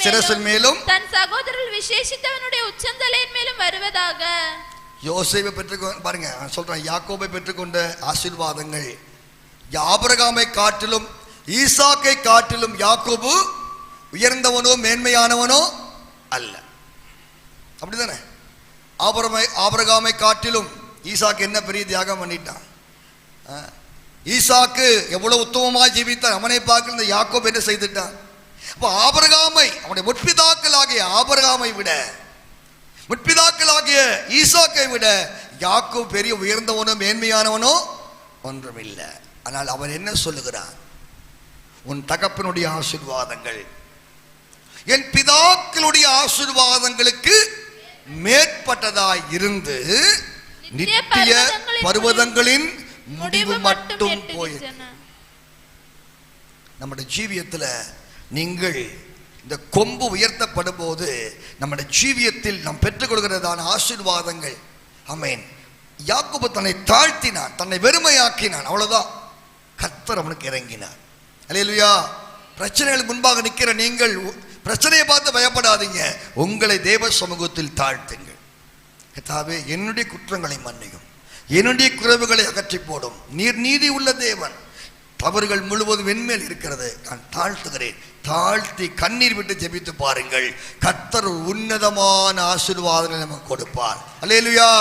சிரசின் மேலும் தன் சகோதரர் விசேஷித்தவனுடைய உச்சந்தலையின் மேலும் வருவதாக. யோசேப்பை பெற்றுக்கொண்ட, பாருங்க சொல்றேன், யாக்கோபை பெற்றுக்கொண்ட ஆசீர்வாதங்கள் ஆபிரகாமை காட்டிலும் ஈசாக்கை காட்டிலும் யாக்கோபு உயர்ந்தவனோ மேன்மையானவனோ அல்ல. அப்படிதானே? ஆபிரகாமை காட்டிலும் ஈசாக்கு என்ன பெரிய தியாகம் பண்ணிட்டான். ஈசாக்கு எவ்வளவு உத்தமமாக ஜீவித்தான், அவனை பார்க்க இந்த யாக்கோபு என்ன செய்துட்டான். அப்போ ஆபிரகாமை, அவனுடைய முற்பிதாக்களாகிய ஆபிரகாமை விட, முற்பிதாக்களாகிய ஈசாக்கை விட யாக்கோபு பெரிய உயர்ந்தவனோ மேன்மையானவனோ ஒன்றுமில்லை. ஆனால் அவன் என்ன சொல்லுகிறான்? உன் தகப்பனுடைய ஆசீர்வாதங்கள் என் பிதாக்களுடைய ஆசீர்வாதங்களுக்கு மேற்பட்டதாய் இருந்து நித்திய பர்வதங்களின் முடிவு மட்டும் போயிற்று. நம்முடைய ஜீவியத்தில் நீங்கள் இந்த கொம்பு உயர்த்தப்படும் போது நம்முடைய ஜீவியத்தில் நாம் பெற்றுக்கொள்கிறதான ஆசீர்வாதங்கள், ஆமென். யாக்கோபு தன்னை தாழ்த்தினான், தன்னை வெறுமையாக்கினான், அவ்வளவுதான். கர்த்தர் அவனுக்கு இறங்கினார். அல்லேலூயா. பிரச்சனைகளுக்கு முன்பாக நிற்கிற நீங்கள் பிரச்சனையை பார்த்து பயப்படாதீங்க, உங்களை தேவ சமூகத்தில் தாழ்த்துங்கள். கர்த்தாவே, என்னுடைய குற்றங்களை மன்னியும், என்னுடைய குறைவுகளை அகற்றி போடும். நீர் நீதி உள்ள தேவன், தவறுகள் முழுவதும் என்மேல் இருக்கிறது, நான் தாழ்த்துகிறேன். தாழ்த்தி கண்ணீர் விட்டு ஜெபித்து பாருங்கள், கர்த்தர் உன்னதமான ஆசீர்வாதங்களை நமக்கு கொடுப்பார். அல்லேலூயா.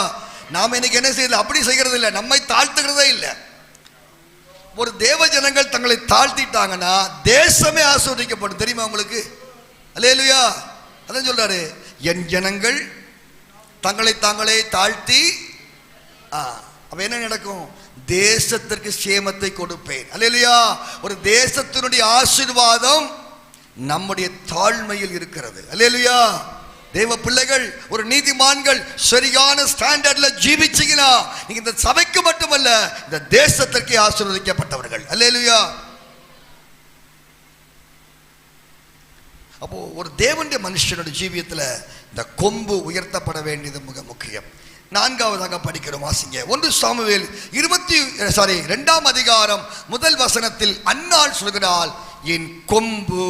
நாம் இன்னைக்கு என்ன செய்யல? அப்படி செய்கிறது இல்லை, நம்மை தாழ்த்துகிறதே இல்லை. ஒரு தேவ ஜனங்கள் தங்களை தாழ்த்திட்டாங்கன்னா தேசமே ஆசீர்வதிக்கப்படும். தெரியுமா உங்களுக்கு? அல்லேலூயா. அதான் சொல்றாரு, என் ஜனங்கள் தங்களை தாங்களே தாழ்த்தி, அப்ப என்ன நடக்கும்? தேசத்திற்கு சேமத்தை கொடுப்பேன். அல்லேலூயா. ஒரு தேசத்தினுடைய ஆசீர்வாதம் நம்முடைய தாழ்மையில் இருக்கிறது. அல்லேலூயா. தேவ பிள்ளைகள், ஒரு நீதிமான்கள் சரியான ஸ்டாண்டர்ட்ல ஜீவிச்சீங்கன்னா நீங்க இந்த சபைக்கு மட்டுமல்ல இந்த தேசத்திற்கு ஆசீர்வதிக்கப்பட்டவர்கள். அல்லேலூயா. அப்போ ஒரு தேவனுடைய மனுஷனுடைய ஜீவியத்தில் இந்த கொம்பு உயர்த்தப்பட வேண்டியது மிக முக்கியம். 4வதாக படிக்கிறோம், வாசிங்க. 1 சாமுவேல் 2ஆம் அதிகாரம் 1 வசனத்தில் அன்னாள் சொல்கிறாள், என் கொம்பு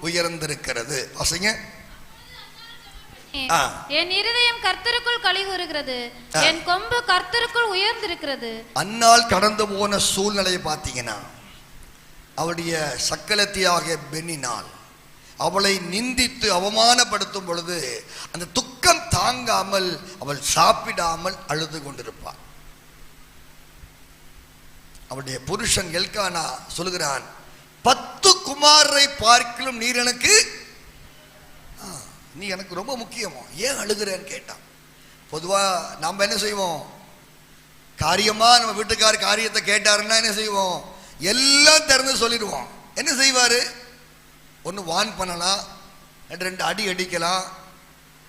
உயர்ந்திருக்கிறது. வாசிங்க. என் இருதயம் கர்த்தருக்குள் களி கூறுகிறது, என் கொம்பு கர்த்தருக்குள் உயர்ந்திருக்கிறது. அன்னாள் கடந்து போன சூழ்நிலையை பார்த்தீங்கன்னா, அவளுடைய சக்கலத்தியாக பெண்ணினாள் அவளை நிந்தித்து அவமானப்படுத்தும் பொழுது அந்த துக்கம் தாங்காமல் அவள் சாப்பிடாமல் அழுது கொண்டிருப்பாள். அவளுடைய புருஷன் எல்கானா சொல்லுகிறான், 10 குமாரரை பார்க்கிலும் நீர் எனக்கு, நீ எனக்கு ரொம்ப முக்கியமோ, ஏன் அழுகிறேன்னு கேட்டான். பொதுவாக நாம் என்ன செய்வோம்? காரியமாக நம்ம வீட்டுக்கார காரியத்தை கேட்டாருன்னா என்ன செய்வோம்? எல்லாம் திறந்து சொல்லிடுவோம். என்ன செய்வார்? ஒன்று வான் பண்ணலாம், 2 அடி அடிக்கலாம்,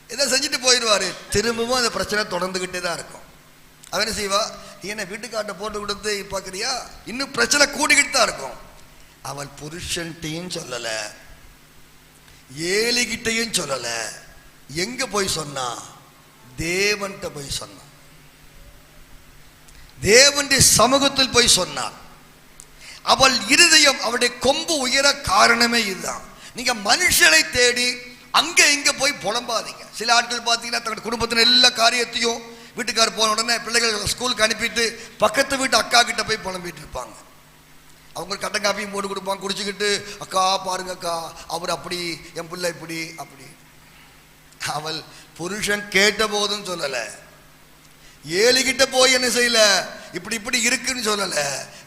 இதை செஞ்சுட்டு போயிடுவார். திரும்பவும் அந்த பிரச்சனை தொடர்ந்துக்கிட்டே தான் இருக்கும். அவன் என்ன செய்வா? என்ன வீட்டுக்கார்ட்ட போட்டு கொடுத்து பார்க்குறியா, இன்னும் பிரச்சனை கூடிக்கிட்டு தான் இருக்கும். அவள் புருஷன்ட்டையும் சொல்லலை, ஏலிகிட்டையும் சொல்லலை, எங்க போய் சொன்னா? தேவன்கிட்ட போய் சொன்னான். தேவனுடைய சமூகத்தில் போய் சொன்னாள். அவள் இருதயம், அவளுடைய கொம்பு உயர காரணமே இதுதான். நீங்க மனுஷனை தேடி அங்க இங்க போய் புலம்பாதீங்க. சில ஆட்கள் பார்த்தீங்கன்னா தங்களுடைய குடும்பத்தின் எல்லா காரியத்தையும் வீட்டுக்காரர் போன உடனே பிள்ளைகள் ஸ்கூலுக்கு அனுப்பிட்டு பக்கத்து வீட்டு அக்கா கிட்ட போய் புலம்பிட்டு இருப்பாங்க. அவங்க கட்டன் காப்பியும் போட்டு கொடுப்பாங்க, குடிச்சுக்கிட்டு, அக்கா பாருங்க அக்கா, அவர் அப்படி, என் பிள்ளை இப்படி அப்படி. அவள் புருஷன் கேட்ட போதும் சொல்லலை, ஏழுகிட்ட போய் என்ன செய்யல, இப்படி இப்படி இருக்குன்னு சொல்லல.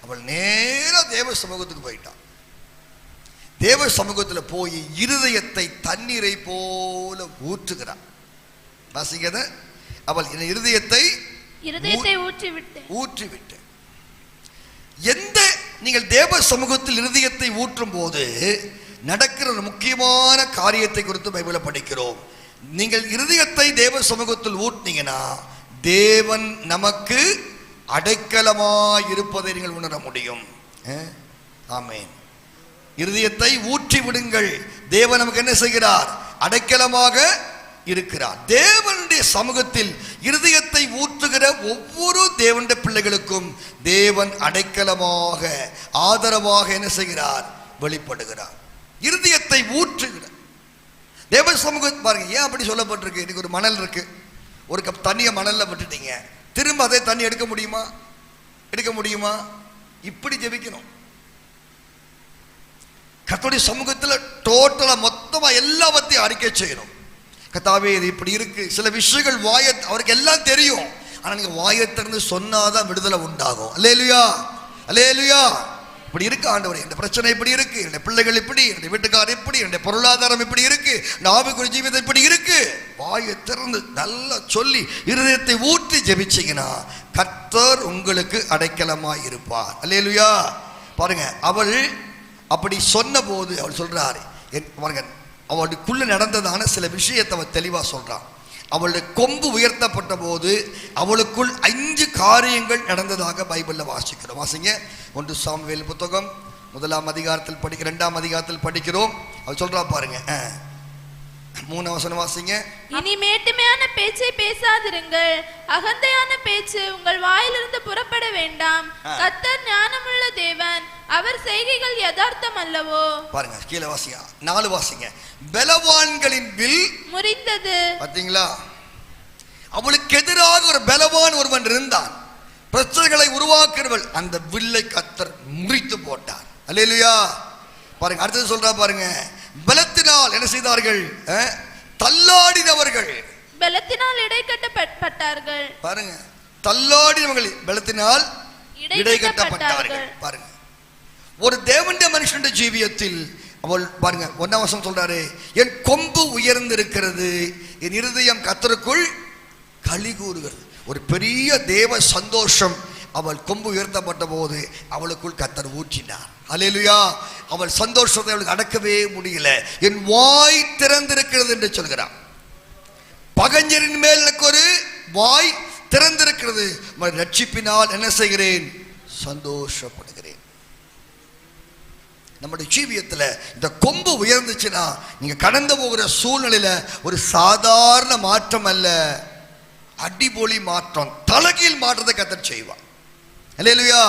அவள் நேரா தேவ சமூகத்துக்கு போயிட்டான். தேவ சமூகத்தில் போய் இருதயத்தை தண்ணீரை போல ஊற்றுகிறான். வாசிங்க. அவள் இருதயத்தை ஊற்றிவிட்டு எந்த நீங்கள் தேவ சமூகத்தில் இருதயத்தை ஊற்றும் போது நடக்கிற ஒரு முக்கியமான காரியத்தை குறித்து பைபிளை படிக்கிறோம். நீங்கள் இருதயத்தை தேவ சமூகத்தில் ஊட்டினீங்கன்னா தேவன் நமக்கு அடைக்கலமாய் இருப்பதை நீங்கள் உணர முடியும். ஆமென். இருதயத்தை ஊற்றி விடுங்கள். தேவன் நமக்கு என்ன செய்கிறார்? அடைக்கலமாக இருக்கிறார். தேவனுடைய சமூகத்தில் இருதயத்தை ஊற்றுகிற ஒவ்வொரு தேவனுடைய பிள்ளைகளுக்கும் தேவன் அடைக்கலமாக ஆதரவாக என்ன செய்கிறார்? வெளிப்படுகிறார். இருதயத்தை ஊற்றுகிறார். தேவ சமூகம் பாருங்க, ஏன் அப்படி சொல்லப்பட்டிருக்கு? இன்னைக்கு ஒரு மணல் இருக்கு, ஒரு கப் தண்ணியை மணல்ல விட்டுட்டீங்க, திரும்ப அதே தண்ணி எடுக்க முடியுமா? எடுக்க முடியுமா? இப்படி ஜெபிக்கணும். கர்த்தருடைய சமூகத்தில் டோட்டலா மொத்தமா எல்லாவற்றையும் அறிக்கை செய்யணும். கர்த்தாவே இது இப்படி இருக்கு. சில விஷயங்கள் அவருக்கு எல்லாம் தெரியும், ஆனா நீங்க வாயை திறந்து சொன்னாதான் விடுதலை உண்டாகும். அல்லேலூயா, அல்லேலூயா. இப்படி இருக்கு ஆண்டவரே, இந்த பிரச்சனை இப்படி இருக்கு, என்னுடைய பிள்ளைகள் இப்படி, என்னுடைய வீட்டுக்காரர் இப்படி, என்னுடைய பொருளாதாரம் இப்படி இருக்கு, இந்த ஆவிக்குரிய ஜீவிதம் இப்படி இருக்கு. வாயை திறந்து நல்லா சொல்லி இருதயத்தை ஊற்றி ஜெபிச்சீங்கன்னா கர்த்தர் உங்களுக்கு அடைக்கலமாய் இருப்பார். அல்லேலூயா. பாருங்க, அவள் அப்படி சொன்ன போது அவள் சொல்றாரு, பாருங்க, அவளுக்குள்ள நடந்ததான சில விஷயத்தை அவள் தெளிவா சொல்றான். அவளுடைய கொம்பு உயர்த்தப்பட்ட போது அவளுக்குள் 5 காரியங்கள் நடந்ததாக பைபிள்ல வாசிக்கிறோம். வாசிங்க, 1 சாமுவேல் புத்தகம் 1ஆம் அதிகாரத்தில் 2ஆம் அதிகாரத்தில் படிக்கிறோம். அவள் சொல்றா பாருங்க, 3 வசனம் வாசிங்க. இனி மேட்டுமையான பேச்சை பேசாதிருங்கள், அகந்தையான பேச்சு உங்கள் வாயிலிருந்து புறப்பட வேண்டாம். கர்த்தர் ஞானமுள்ள தேவன், அவர் செய்கைகள் யதார்த்தம் அல்லவோ. பாருங்க, கீழே வாசிங்க, 4 வாசிங்க. பலவான்களின் வில் முறிந்தது. பாத்தீங்களா? அவளுக்கு எதிராக ஒரு பலவான் ஒருவன் இருந்தான், பிரச்சனைகளை உருவாக்குறவள். அந்த வில்லை கர்த்தர் முறித்து போட்டார். அல்லேலூயா. பாருங்க, அடுத்தது சொல்றா பாருங்க, பலத்தினால் என்ன செய்தார்கள்? தள்ளாடினவர்கள் பலத்தினால் இடைக்கட்டப்பட்டார்கள். பாருங்க, தள்ளாடினவர்கள் பலத்தினால் இடைக்கட்டப்பட்டார்கள். பாருங்க, ஒரு தேவனுடைய மனுஷனுடைய ஜீவியத்தில் அவள் பாருங்க 1ஆம் வசனம் சொல்றாரு, என் கொம்பு உயர்ந்திருக்கிறது, என் இருதயம் கர்த்தருக்குள் களி கூறுகிறது. ஒரு பெரிய தேவ சந்தோஷம் அவள் கொம்பு உயர்த்தப்பட்ட போது அவளுக்குள் கர்த்தர் ஊற்றினார். அல்லேலூயா. அவள் சந்தோஷத்தை அவளுக்கு அடக்கவே முடியல. என் வாய் திறந்திருக்கிறது என்று சொல்கிறான். பகைஞரின் மேல் எனக்கு ஒரு வாய் திறந்திருக்கிறது, ரட்சிப்பினால் என்ன செய்கிறேன்? சந்தோஷப்படுகிறேன். நம்முடைய ஜீவியத்தில் இந்த கொம்பு உயர்ந்துச்சுன்னா நீங்க கடந்து போகிற சூழ்நிலையில ஒரு சாதாரண மாற்றம் அல்ல, அடிபொலி மாற்றம், தலைகீழ் மாற்றத்தை கர்த்தர் செய்வார். அல்லேலூயா.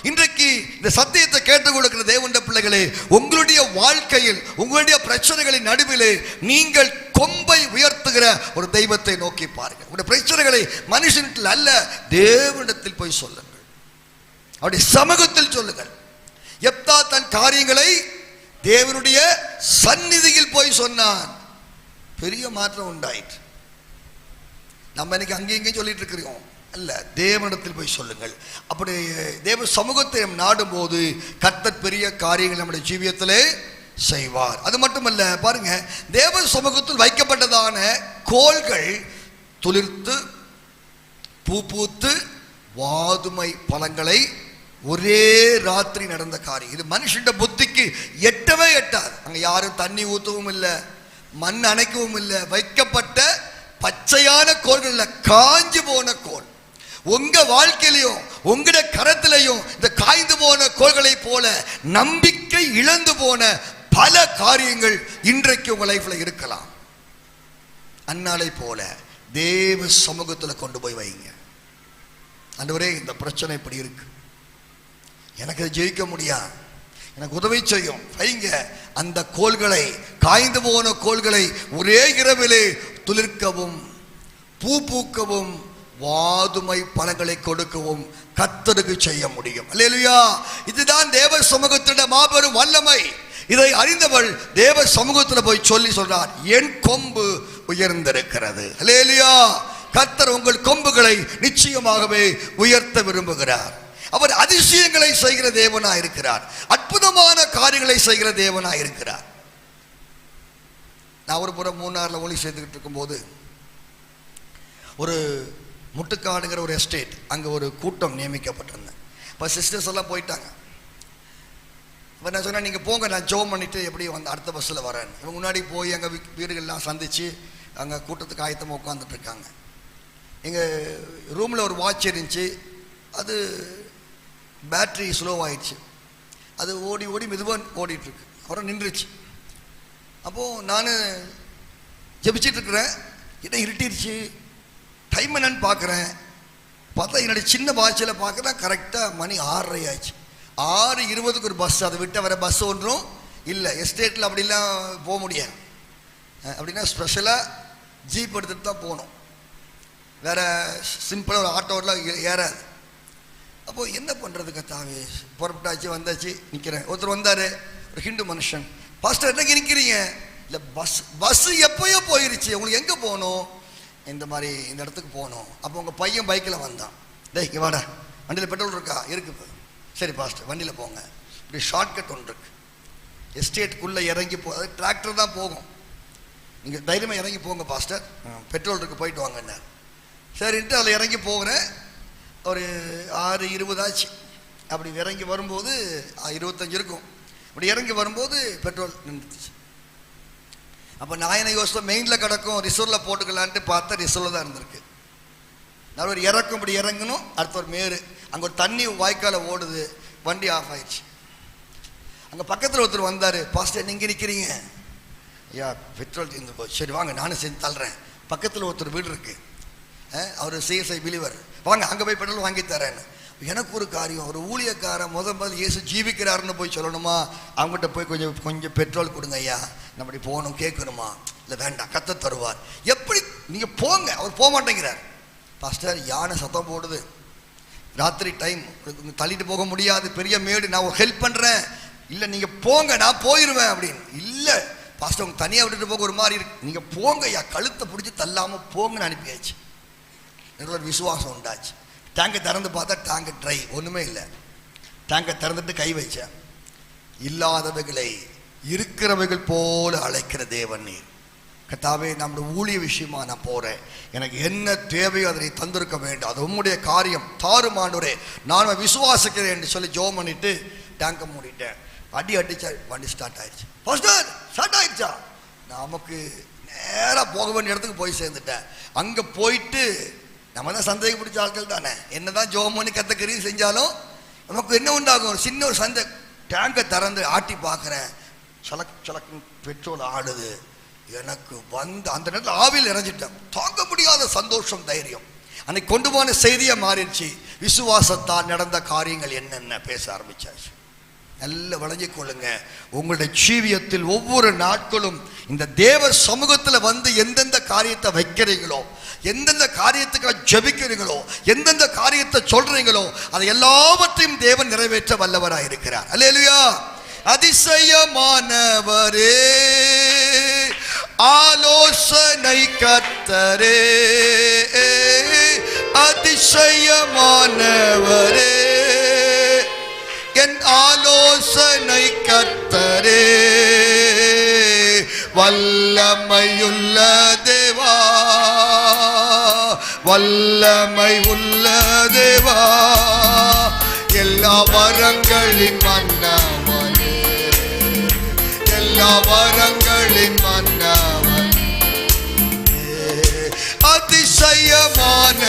இன்றைக்கு இந்த சத்தியத்தை கேட்டுக்கொள்கிற தேவனுடைய பிள்ளைகளே, உங்களுடைய வாழ்க்கையில் உங்களுடைய பிரச்சனைகளின் நடுவிலே நீங்கள் கொம்பை உயர்த்துகிற ஒரு தெய்வத்தை நோக்கி பாருங்கள். உங்களுடைய பிரச்சனைகளை மனுஷனிடத்தில் அல்ல, தேவனிடத்தில் போய் சொல்லுங்கள், அவருடைய சமூகத்தில் சொல்லுங்கள். யெப்தா தன் காரியங்களை தேவனுடைய சந்நிதியில் போய் சொன்னான், பெரிய மாற்றம் உண்டாயிற்று. நம்ம இன்னைக்கு அங்கேயும் இங்கேயும் சொல்லிட்டு இருக்கிறோம் அல்ல, தேவனிடத்தில் போய் சொல்லுங்கள். அப்படி தேவ சமூகத்தை நாடும் போது கர்த்தர் பெரிய காரியங்கள் நம்முடைய ஜீவியத்திலே செய்வார். அது மட்டுமல்ல, பாருங்க, தேவ சமூகத்தில் வைக்கப்பட்டதான கோள்கள் துளிர்த்து பூ பூத்து வாதுமை பழங்களை ஒரே ராத்திரி நடந்த காரியம். இது மனுஷன் புத்திக்கு எட்டவே எட்டாது. அங்க யாரும் தண்ணி ஊற்றவும் இல்லை, மண் அணைக்கவும் இல்லை. வைக்கப்பட்ட பச்சையான கோள்கள் இல்ல, காஞ்சு போன கோள். உங்க வாழ்க்கையிலையும் உங்களுடைய கரத்திலையும் இந்த காய்ந்து போன கோள்களை போல நம்பிக்கை இழந்து போன பல காரியங்கள் இன்றைக்கு உங்க லைஃப்ல இருக்கலாம். அன்னாலை போல தேவ சமூகத்தில் கொண்டு போய் வைங்க. ஆண்டவரே, இந்த பிரச்சனை இப்படி இருக்கு, எனக்கு ஜெயிக்க முடியாது, எனக்கு உதவி செய்யும் வைங்க. அந்த கோள்களை, காய்ந்து போன கோள்களை ஒரே இரவிலே துளிர்க்கவும் பூ பூக்கவும் வாதுமை பழங்களை கொடுக்கவும் கர்த்தருக்கு செய்ய முடியும். அல்லேலூயா. இதுதான் தேவ சமூகத்தினுடைய மாபெரும் வல்லமை. இதை அறிந்தவள் தேவ சமூகத்தில் போய் சொல்லி சொல்றார், என் கொம்பு உயர்ந்திருக்கிறது. அல்லேலூயா. கர்த்தர் உங்கள் கொம்புகளை நிச்சயமாகவே உயர்த்த விரும்புகிறார். அவர் அதிசயங்களை செய்கிற தேவனா இருக்கிறார், அற்புதமான காரியங்களை செய்கிற தேவனா இருக்கிறார். நான் ஒரு புறம் மூணாறுல ஒளி செய்துக்கிட்டு இருக்கும்போது ஒரு முட்டுக்காடுங்கிற ஒரு எஸ்டேட், அங்கே ஒரு கூட்டம் நியமிக்கப்பட்டிருந்தேன். இப்போ சிஸ்டர்ஸ் எல்லாம் போயிட்டாங்க. இப்போ நான் சொன்னேன், நீங்கள் போங்க, நான் ஜோம் பண்ணிவிட்டு எப்படி வந்து அடுத்த பஸ்ஸில் வரேன். இவங்க முன்னாடி போய் எங்கள் வீடுகள்லாம் சந்தித்து அங்கே கூட்டத்துக்கு ஆயத்தமாக உட்காந்துட்ருக்காங்க. எங்கள் ரூமில் ஒரு வாட்ச் இருந்துச்சு, அது பேட்ரி ஸ்லோவாகிடுச்சு. அது ஓடி ஓடி மெதுவாக ஓடிட்டுருக்கு. அப்புறம் நின்றுச்சு. அப்போது நான் ஜெபிச்சிட்ருக்கிறேன். என்ன இருட்டிடுச்சு, டைம் என்னன்னு பார்க்குறேன். பார்த்தா என்னுடைய சின்ன வாட்சில் பார்க்குறேன், கரெக்டாக மணி 6:30 ஆச்சு. 6:20க்கு ஒரு பஸ், அதை விட்ட வர பஸ் ஒன்றும் இல்லை. எஸ்டேட்டில் அப்படிலாம் போக முடியாது. அப்படின்னா ஸ்பெஷலாக ஜீப் எடுத்துகிட்டு தான் போகணும். வேறு சிம்பிளாக ஒரு ஆட்டோலாம் ஏறாது. அப்போது என்ன பண்ணுறது கத்தாவே, புறப்பட்டாச்சு, வந்தாச்சு, நிற்கிறேன். ஒருத்தர் வந்தார், ஒரு ஹிந்து மனுஷன். பாஸ்டர் என்ன நிற்கிறீங்க? இல்லை, பஸ்ஸு எப்போயோ போயிருச்சு, உங்களுக்கு எங்கே போகணும்? இந்த மாதிரி இந்த இடத்துக்கு போகணும். அப்போ உங்கள் பையன் பைக்கில் வந்தான். டேய் இங்கே வாடா, வண்டியில் பெட்ரோல் இருக்கா? இருக்குது. சரி பாஸ்டர், வண்டியில் போங்க. இப்படி ஷார்ட்கட் ஒன்று இருக்குது. எஸ்டேட்டுக்குள்ளே இறங்கி அது டிராக்டர் தான் போகும். நீங்கள் தைரியமாக இறங்கி போங்க பாஸ்டர், பெட்ரோல் இருக்குது, போயிட்டு வாங்கன்னார். சரின்ட்டு அதில் இறங்கி போகிறேன். ஒரு 6:20 ஆச்சு. அப்படி இறங்கி வரும்போது 25 இருக்கும். அப்படி இறங்கி வரும்போது பெட்ரோல் நின்றுச்சு. அப்போ நான் என்ன யோசித்தேன், மெயினில் கிடக்கும், ரிசர்வில் போட்டுக்கலான்ட்டு பார்த்தா ரிசர்வில் தான் இருந்திருக்கு. நான் ஒரு இறக்கும், இப்படி இறங்கணும், அடுத்த ஒரு மேரு, அங்கே ஒரு தண்ணி வாய்க்கால ஓடுது. வண்டி ஆஃப் ஆயிடுச்சு. அங்கே பக்கத்தில் ஒருத்தர் வந்தார். பாஸ்டர் நீங்கள் நிற்கிறீங்க? ஐயா பெட்ரோல் தீர்ந்து போச்சு. சரி வாங்க, நானும் சேர்ந்து தள்ளுறேன். பக்கத்தில் ஒருத்தர் வீடு இருக்குது, அவர் சிஎஸ்ஐ பிலிவர், வாங்க அங்கே போய் பெட்ரோல் வாங்கி தரேன்னு. எனக்கு ஒரு காரியம், ஒரு ஊழியக்காரன் முதல் இயேசு ஜீவிக்கிறாருன்னு போய் சொல்லணுமா? அவங்ககிட்ட போய் கொஞ்சம் பெட்ரோல் கொடுங்க ஐயா, நம்ம அப்படி போகணும் கேட்கணுமா? இல்லை வேண்டாம், கத்த தருவார். எப்படி நீங்கள் போங்க. அவர் போக மாட்டேங்கிறார். பாஸ்டர் யானை சத்தம் போடுது, ராத்திரி டைம், தள்ளிட்டு போக முடியாது, பெரிய மேடு, நான் ஒரு ஹெல்ப் பண்ணுறேன். இல்லை நீங்கள் போங்க, நான் போயிடுவேன் அப்படின்னு. இல்லை பாஸ்டர் உங்க தனியாக விட்டுட்டு போக ஒரு மாதிரி இருக்கு, நீங்கள் போங்க ஐயா, கழுத்தை பிடிச்சி தள்ளாமல் போங்கன்னு அனுப்பியாச்சு. எனக்கு ஒரு விசுவாசம் உண்டாச்சு. டேங்கை திறந்து பார்த்தா டேங்கு ட்ரை, ஒன்றுமே இல்லை. டேங்கை திறந்துட்டு கை வச்சேன். இல்லாதவைகளை இருக்கிறவைகள் போல அழைக்கிற தேவன் நீர். கர்த்தாவே, நம்முடைய ஊழிய விஷயமா நான் போகிறேன், எனக்கு என்ன தேவையோ அதனை தந்திருக்க வேண்டும், அது உம்முடைய காரியம், தாறுமானவரே, நான் விசுவாசிக்கிறேன் என்று சொல்லி ஜெபம் பண்ணிட்டு டேங்கை மூடிட்டேன். அடிச்சா வண்டி ஸ்டார்ட் ஆயிடுச்சு. பாஸ்டர் ஸ்டார்ட் ஆயிடுச்சா? நமக்கு நேராக போக வேண்டிய இடத்துக்கு போய் சேர்ந்துட்டேன். அங்கே போயிட்டு நம்ம தான் சந்தேகம் பிடிச்ச ஆட்கள் தானே, என்ன தான் ஜெபம் பண்ணி கத்தக்கறியும் செஞ்சாலும் நமக்கு என்ன உண்டாகும், ஒரு சின்ன ஒரு சந்தை. டேங்கை திறந்து ஆட்டி பார்க்குறேன், சலக்கு பெட்ரோல் ஆடுது. எனக்கு வந்து அந்த நேரத்தில் ஆவியில் இறஞ்சிட்டேன். தாங்க முடியாத சந்தோஷம், தைரியம். அன்னைக்கு கொண்டு போன செய்தியாக மாறிடுச்சு. விசுவாசத்தால் நடந்த காரியங்கள் என்னென்ன பேச ஆரம்பிச்சாச்சு. நல்ல வளைஞ்சு கொள்ளுங்க. உங்களுடைய ஜீவியத்தில் ஒவ்வொரு நாட்களும் இந்த தேவ சமூகத்தில் வந்து எந்தெந்த காரியத்தை வைக்கிறீங்களோ, எந்தெந்த காரியத்துக்காக ஜெபிக்கிறீங்களோ, எந்தெந்த காரியத்தை சொல்றீங்களோ, அதை எல்லாவற்றையும் தேவன் நிறைவேற்ற வல்லவராக இருக்கிறார். அல்லேலூயா. அதிசயமானவரே, ஆலோசனை கர்த்தரே, அதிசயமானவரே, என் ஆலோசனை கர்த்தரே, வல்லமையுள்ள தேவா, வல்லமை உள்ள தேவா, எல்லா வரங்களின் மன்னவனே, எல்லா வரங்களின் மன்னவனே, அதிசயமானவரே,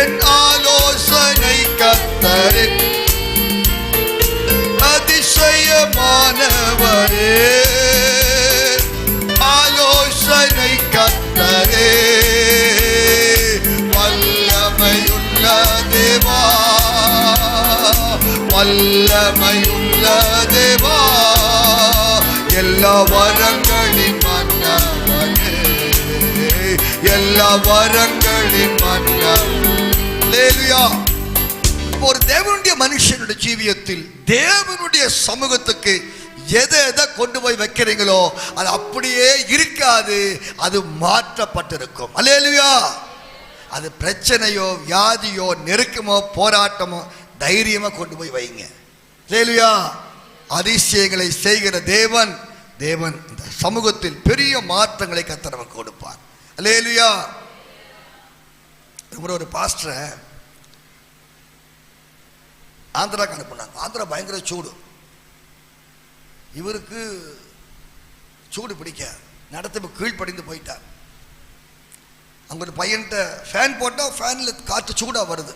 என் ஆலோசனை கர்த்தரே, அதிசயமானவரே, ஆலோசனை கர்த்தரே, வல்லமையுள்ள தேவா, வல்லமையுள்ள தேவா, எல்லா வரங்களின் மன்னவனே, எல்லா வரங்களின் மன்னவனே. அல்லேலூயா. ஒரு தேவனுடைய மனுஷனுடைய ஜீவியத்தில் தேவனுடைய சமூகத்துக்கு எதை கொண்டு போய் வைக்கிறீங்களோ அது அப்படியே இருக்காது, அது மாற்றப்பட்டிருக்கும். அல்லேலூயா. அது பிரச்சனையோ வியாதியோ நெருக்கமோ போராட்டமோ தைரியமா கொண்டு போய் வைங்க. அல்லேலூயா. அதிசயங்களை செய்கிற தேவன் இந்த சமூகத்தில் பெரிய மாற்றங்களை கர்த்தர் நமக்கு கொடுப்பார். அல்லேலூயா. ஒரு பாஸ்டரை ஆந்திராக்கு அனுப்புனாங்க. ஆந்திரா பயங்கர சூடு, இவருக்கு சூடு பிடிக்க நடத்த கீழ்ப்படிந்து போயிட்டார். அங்கே ஒரு பையன்கிட்ட ஃபேன் போட்டால் ஃபேனில் காற்று சூடாக வருது.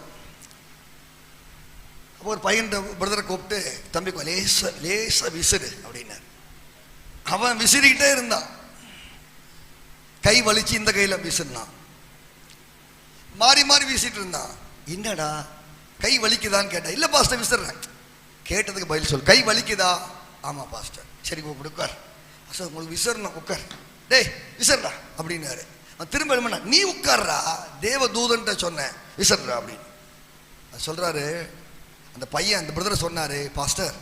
அப்போ ஒரு பையன்கிட்ட பிரதரை கூப்பிட்டு, தம்பிக்கு லேசா விசிறு அப்படின்னார். அவன் விசிறிக்கிட்டே இருந்தான். கை வலிச்சு இந்த கையில் விசிறினான், மாறி மாறி வீசிட்டு இருந்தான். என்னடா கை வலிக்குதான்னு கேட்டேன். இல்லை பாஸ்டர் விசிறேன். கேட்டதுக்கு பதில் சொல், கை வலிக்குதா? ஆமாம் பாஸ்டர். சரி உட்கார். பாஸ்டர் உங்களுக்கு விசிறணும், உட்கார். டேய் விசிறா அப்படின்னாரு. அவன் திரும்ப எழுமண்ணா, நீ உட்கார்றா, தேவ தூதன்ட்ட சொன்னேன் விசிறா அப்படின்னு. அது சொல்கிறாரு அந்த பையன், அந்த பிரதரை சொன்னார், பாஸ்டர்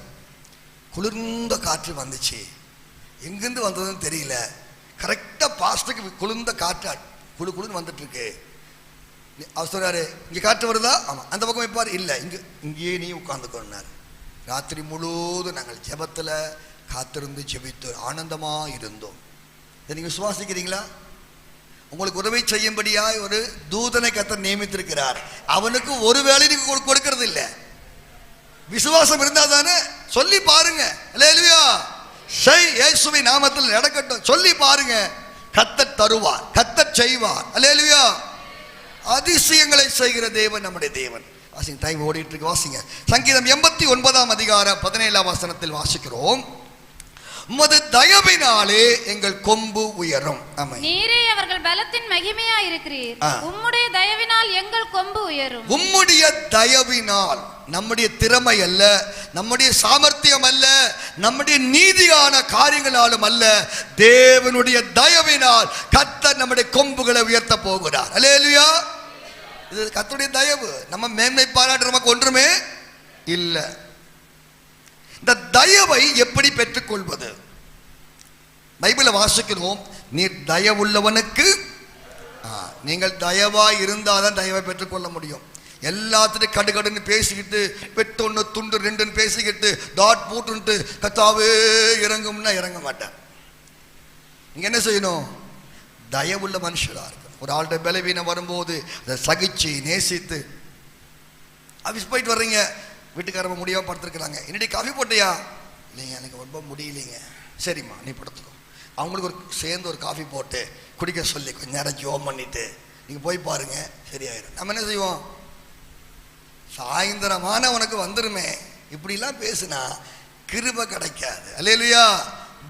குளிர்ந்த காற்று வந்துச்சு, எங்கேருந்து வந்ததுன்னு தெரியல, கரெக்டாக பாஸ்டருக்கு குளிர்ந்த காற்று குளிர்னு வந்துட்டு இருக்கு. அவர் சொல்றாரு, இங்கே காற்று வருதா? ஆமாம். அந்த பக்கம் வைப்பார். இல்லை, இங்கேயே நீ உட்கார்ந்துக்கொண்டார். ராத்திரி முழுவதும் நாங்கள் ஜெபத்தில் காத்திருந்து ஜெபித்து ஆனந்தமாக இருந்தோம். இதை நீங்கள் விசுவாசிக்கிறீங்களா? உங்களுக்கு உதவி செய்யும்படியாக ஒரு தூதனை கர்த்தர் நியமித்திருக்கிறார். அவனுக்கு ஒரு வேலை நீங்க கொடுக்கறது இல்லை. விசுவாசம் இருந்தா தானே. சொல்லி பாருங்க. அல்லேலூயா. இயேசுவின் நாமத்தில் நடக்கட்டும். சொல்லி பாருங்க. கர்த்தர் தருவார், கர்த்தர் செய்வார். அல்லேலூயா. அதிசயங்களை செய்கிற தேவன் நம்முடைய தேவன். வாசிங்க, டைம் ஓடிட்டு இருக்கு. வாசிங்க சங்கீதம் 89 அதிகாரம் 17 வசனத்தில் வாசிக்கிறோம், உமது தயவினாலே எங்கள் கொம்பு உயரும். நீரே அவர்கள் பலத்தின் மகிமையா இருக்கிறீர். உம்முடைய தயவினால் எங்கள் கொம்பு உயரும். உம்முடைய தயவினால், நம்முடைய திறமை அல்ல, நம்முடைய சாமர்த்தியம் அல்ல, நம்முடைய நீதியான காரியங்களாலும் அல்ல, தேவனுடைய தயவினால் கர்த்தர் நம்முடைய கொம்புகளை உயர்த்த போகிறார். அல்லேலூயா. இது கர்த்தருடைய தயவு. நம்ம மேன்மை பாராட்டு நமக்கு ஒன்றுமே இல்லை. இந்த தயவை எப்படி பெற்றுக்கொள்வது? பைபிளை வாசிக்கிறோம், நீர் தயவுள்ளவனுக்கு, நீங்கள் தயவாய் இருந்தால் தான் தயவை பெற்றுக்கொள்ள முடியும். எல்லாத்துலையும் கடுகடுன்னு பேசிக்கிட்டு, பெட்டொன்று துண்டு ரெண்டுன்னு பேசிக்கிட்டு, டாட் போட்டுன்ட்டு கர்த்தாவே இறங்கும்னா இறங்க மாட்டேன். நீங்க என்ன செய்யணும்? தயவுள்ள மனுஷராக இருக்கணும். ஒரு ஆள்கிட்ட பலவீனம் வரும்போது அதை சகிச்சு நேசித்து. ஆஃபீஸ் போயிட்டு வர்றீங்க, வீட்டுக்காரங்க முடியாமல் படுத்துருக்குறாங்க, என்னடி காஃபி போட்டியா? இல்லைங்க எனக்கு ரொம்ப முடியலைங்க. சரிம்மா நீ படுத்துக்கோ. அவங்களுக்கு சேர்ந்து ஒரு காஃபி போட்டு குடிக்க சொல்லி கொஞ்சம் நேரம் ஜோம் பண்ணிட்டு நீங்கள் போய் பாருங்க, சரியாயிடும். நம்ம என்ன செய்வோம்? சாயந்தரமான உனக்கு வந்துருமே, இப்படிலாம் பேசுனா கிருபை கிடைக்காது. அல்லேலூயா.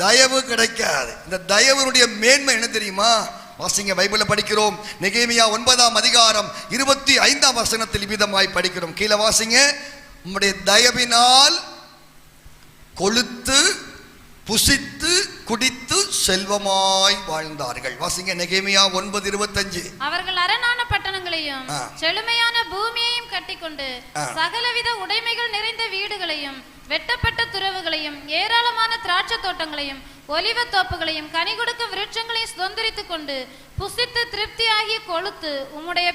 தயவு கிடைக்காது. இந்த தயவனுடைய மேன்மை என்ன தெரியுமா? வாசிங்க, பைபிளை படிக்கிறோம். நெகேமியா 9 அதிகாரம் 25 வசனத்தில் விதமாய் படிக்கிறோம். கீழே வாசிங்க. உம்முடைய தயவினால் கொழுத்து புசித்து குடித்து செல்வமாய் வாழ்ந்தார்கள். வாசிங்க, நெகேமியா 9:25. அவர்கள் அரணான பட்டணங்களையும் செழுமையான பூமியையும் கட்டிக்கொண்டு சகலவித உடைமைகள் நிறைந்த வீடுகளையும் வெட்டப்பட்ட துறவுகளையும் ஏராளமான திராட்சை தோட்டங்களையும் ஒலிவ தோப்புகளையும் கனி கொடுக்க விருட்சங்களையும் சுதந்திரித்துக் கொண்டு புசித்து திருப்தியாகி கொழுத்து உம்முடைய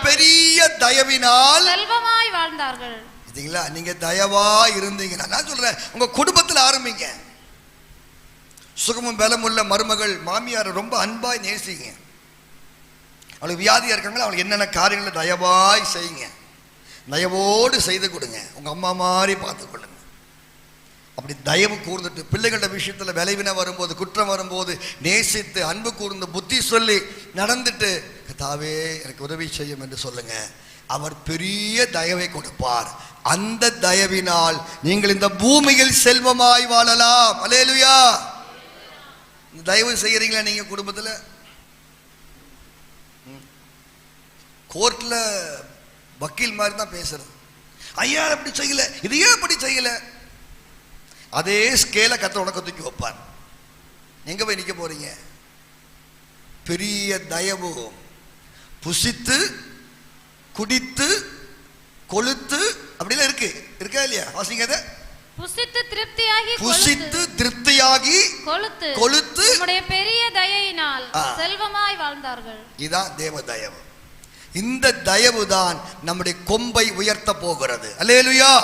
பெரிய தயவினால் செல்வமாய் வாழ்ந்தார்கள். நீங்க தயவா இருந்தீங்கன்னா, நான் சொல்றேன், உங்க குடும்பத்தில் ஆரம்பிங்க. சுகமும் பலம் உள்ள மருமகள் மாமியார் ரொம்ப அன்பாய் நேசிங்க. அவளுக்கு வியாதியா இருக்காங்களா, அவளுக்கு என்னென்ன காரியங்களை தயவாய் செய்யுங்க. தயவோடு செய்து கொடுங்க. உங்க அம்மா மாதிரி பார்த்து கொள்ளுங்க. அப்படி தயவு கூர்ந்துட்டு பிள்ளைகளோட விஷயத்தில் விளைவின வரும்போது, குற்றம் வரும்போது நேசித்து அன்பு கூர்ந்து புத்தி சொல்லி நடந்துட்டு, கர்த்தாவே எனக்கு உதவி செய்யும் என்று சொல்லுங்க. அவர் பெரிய தயவை கொடுப்பார். அந்த தயவினால் நீங்கள் இந்த பூமியில் செல்வமாய் வாழலாம். அல்லேலூயா. தயவு செய்யறீங்களா நீங்க குடும்பத்தில்? கோர்ட்ல வக்கீல் மாதிரி தான் பேசுறது. ஐயா அப்படி செய்யல, இது ஏன் அப்படி செய்யல? அதே ஸ்கேல கர்த்தர் உனக்கு தூக்கி வைப்பார். எங்க போய் நிக்க போறீங்க? பெரிய தயவு, புசித்து குடித்து கொழுத்து அப்படிலாம் இருக்கா இல்லையா? வாசிங்க அதை. புசித்து திருப்தியாகி கொழுத்து உம்முடைய பெரிய தயையினால் செல்வமாய் வாழ்ந்தார்கள். இதான் தேவ தயவு. இந்த தயவு தான் நம்முடைய கொம்பை உயர்த்த போகிறது. அல்லேலூயா.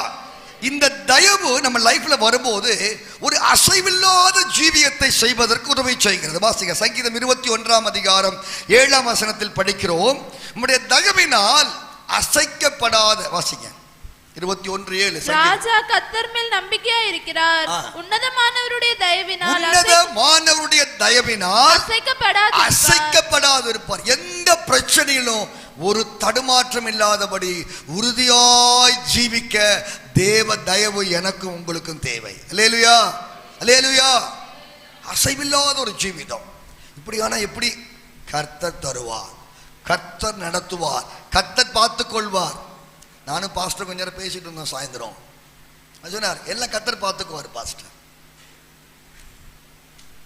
இந்த தயவு நம்ம லைஃப்ல வரும்போது ஒரு அசைவில்லாத ஜீவியத்தை செய்வதற்கு உதவி செய்கிறது. வாசிங்க, சங்கீதம் 21 அதிகாரம் 7 வசனத்தில் படிக்கிறோம், நம்முடைய தயவினால் அசைக்கப்படாத, வாசிங்க, 21:7. ராஜா கர்த்தர் மேல் நம்பிக்கையா இருக்கிறார், உன்னதமானவருடைய தயவினால் அசைக்கப்படாது இருப்பார். எந்த பிரச்சனையிலும் ஒரு தடுமாற்றம் இல்லாதபடி உறுதியாய் ஜீவிக்க தேவ தயவு எனக்கும் உங்களுக்கும் தேவை. அல்லேலூயா, அல்லேலூயா. அசைவில்லாத ஒரு ஜீவிதம். இப்படியான எப்படி கர்த்தர் தருவார், கர்த்தர் நடத்துவார், கர்த்தர் பார்த்துக் கொள்வார். நானும் பாஸ்டர் கொஞ்ச நேரம் பேசிட்டு இருந்தோம் சாயந்தரம். சொன்னார் எல்லாம் கர்த்தர் பார்த்துக்குவார் பாஸ்டர்.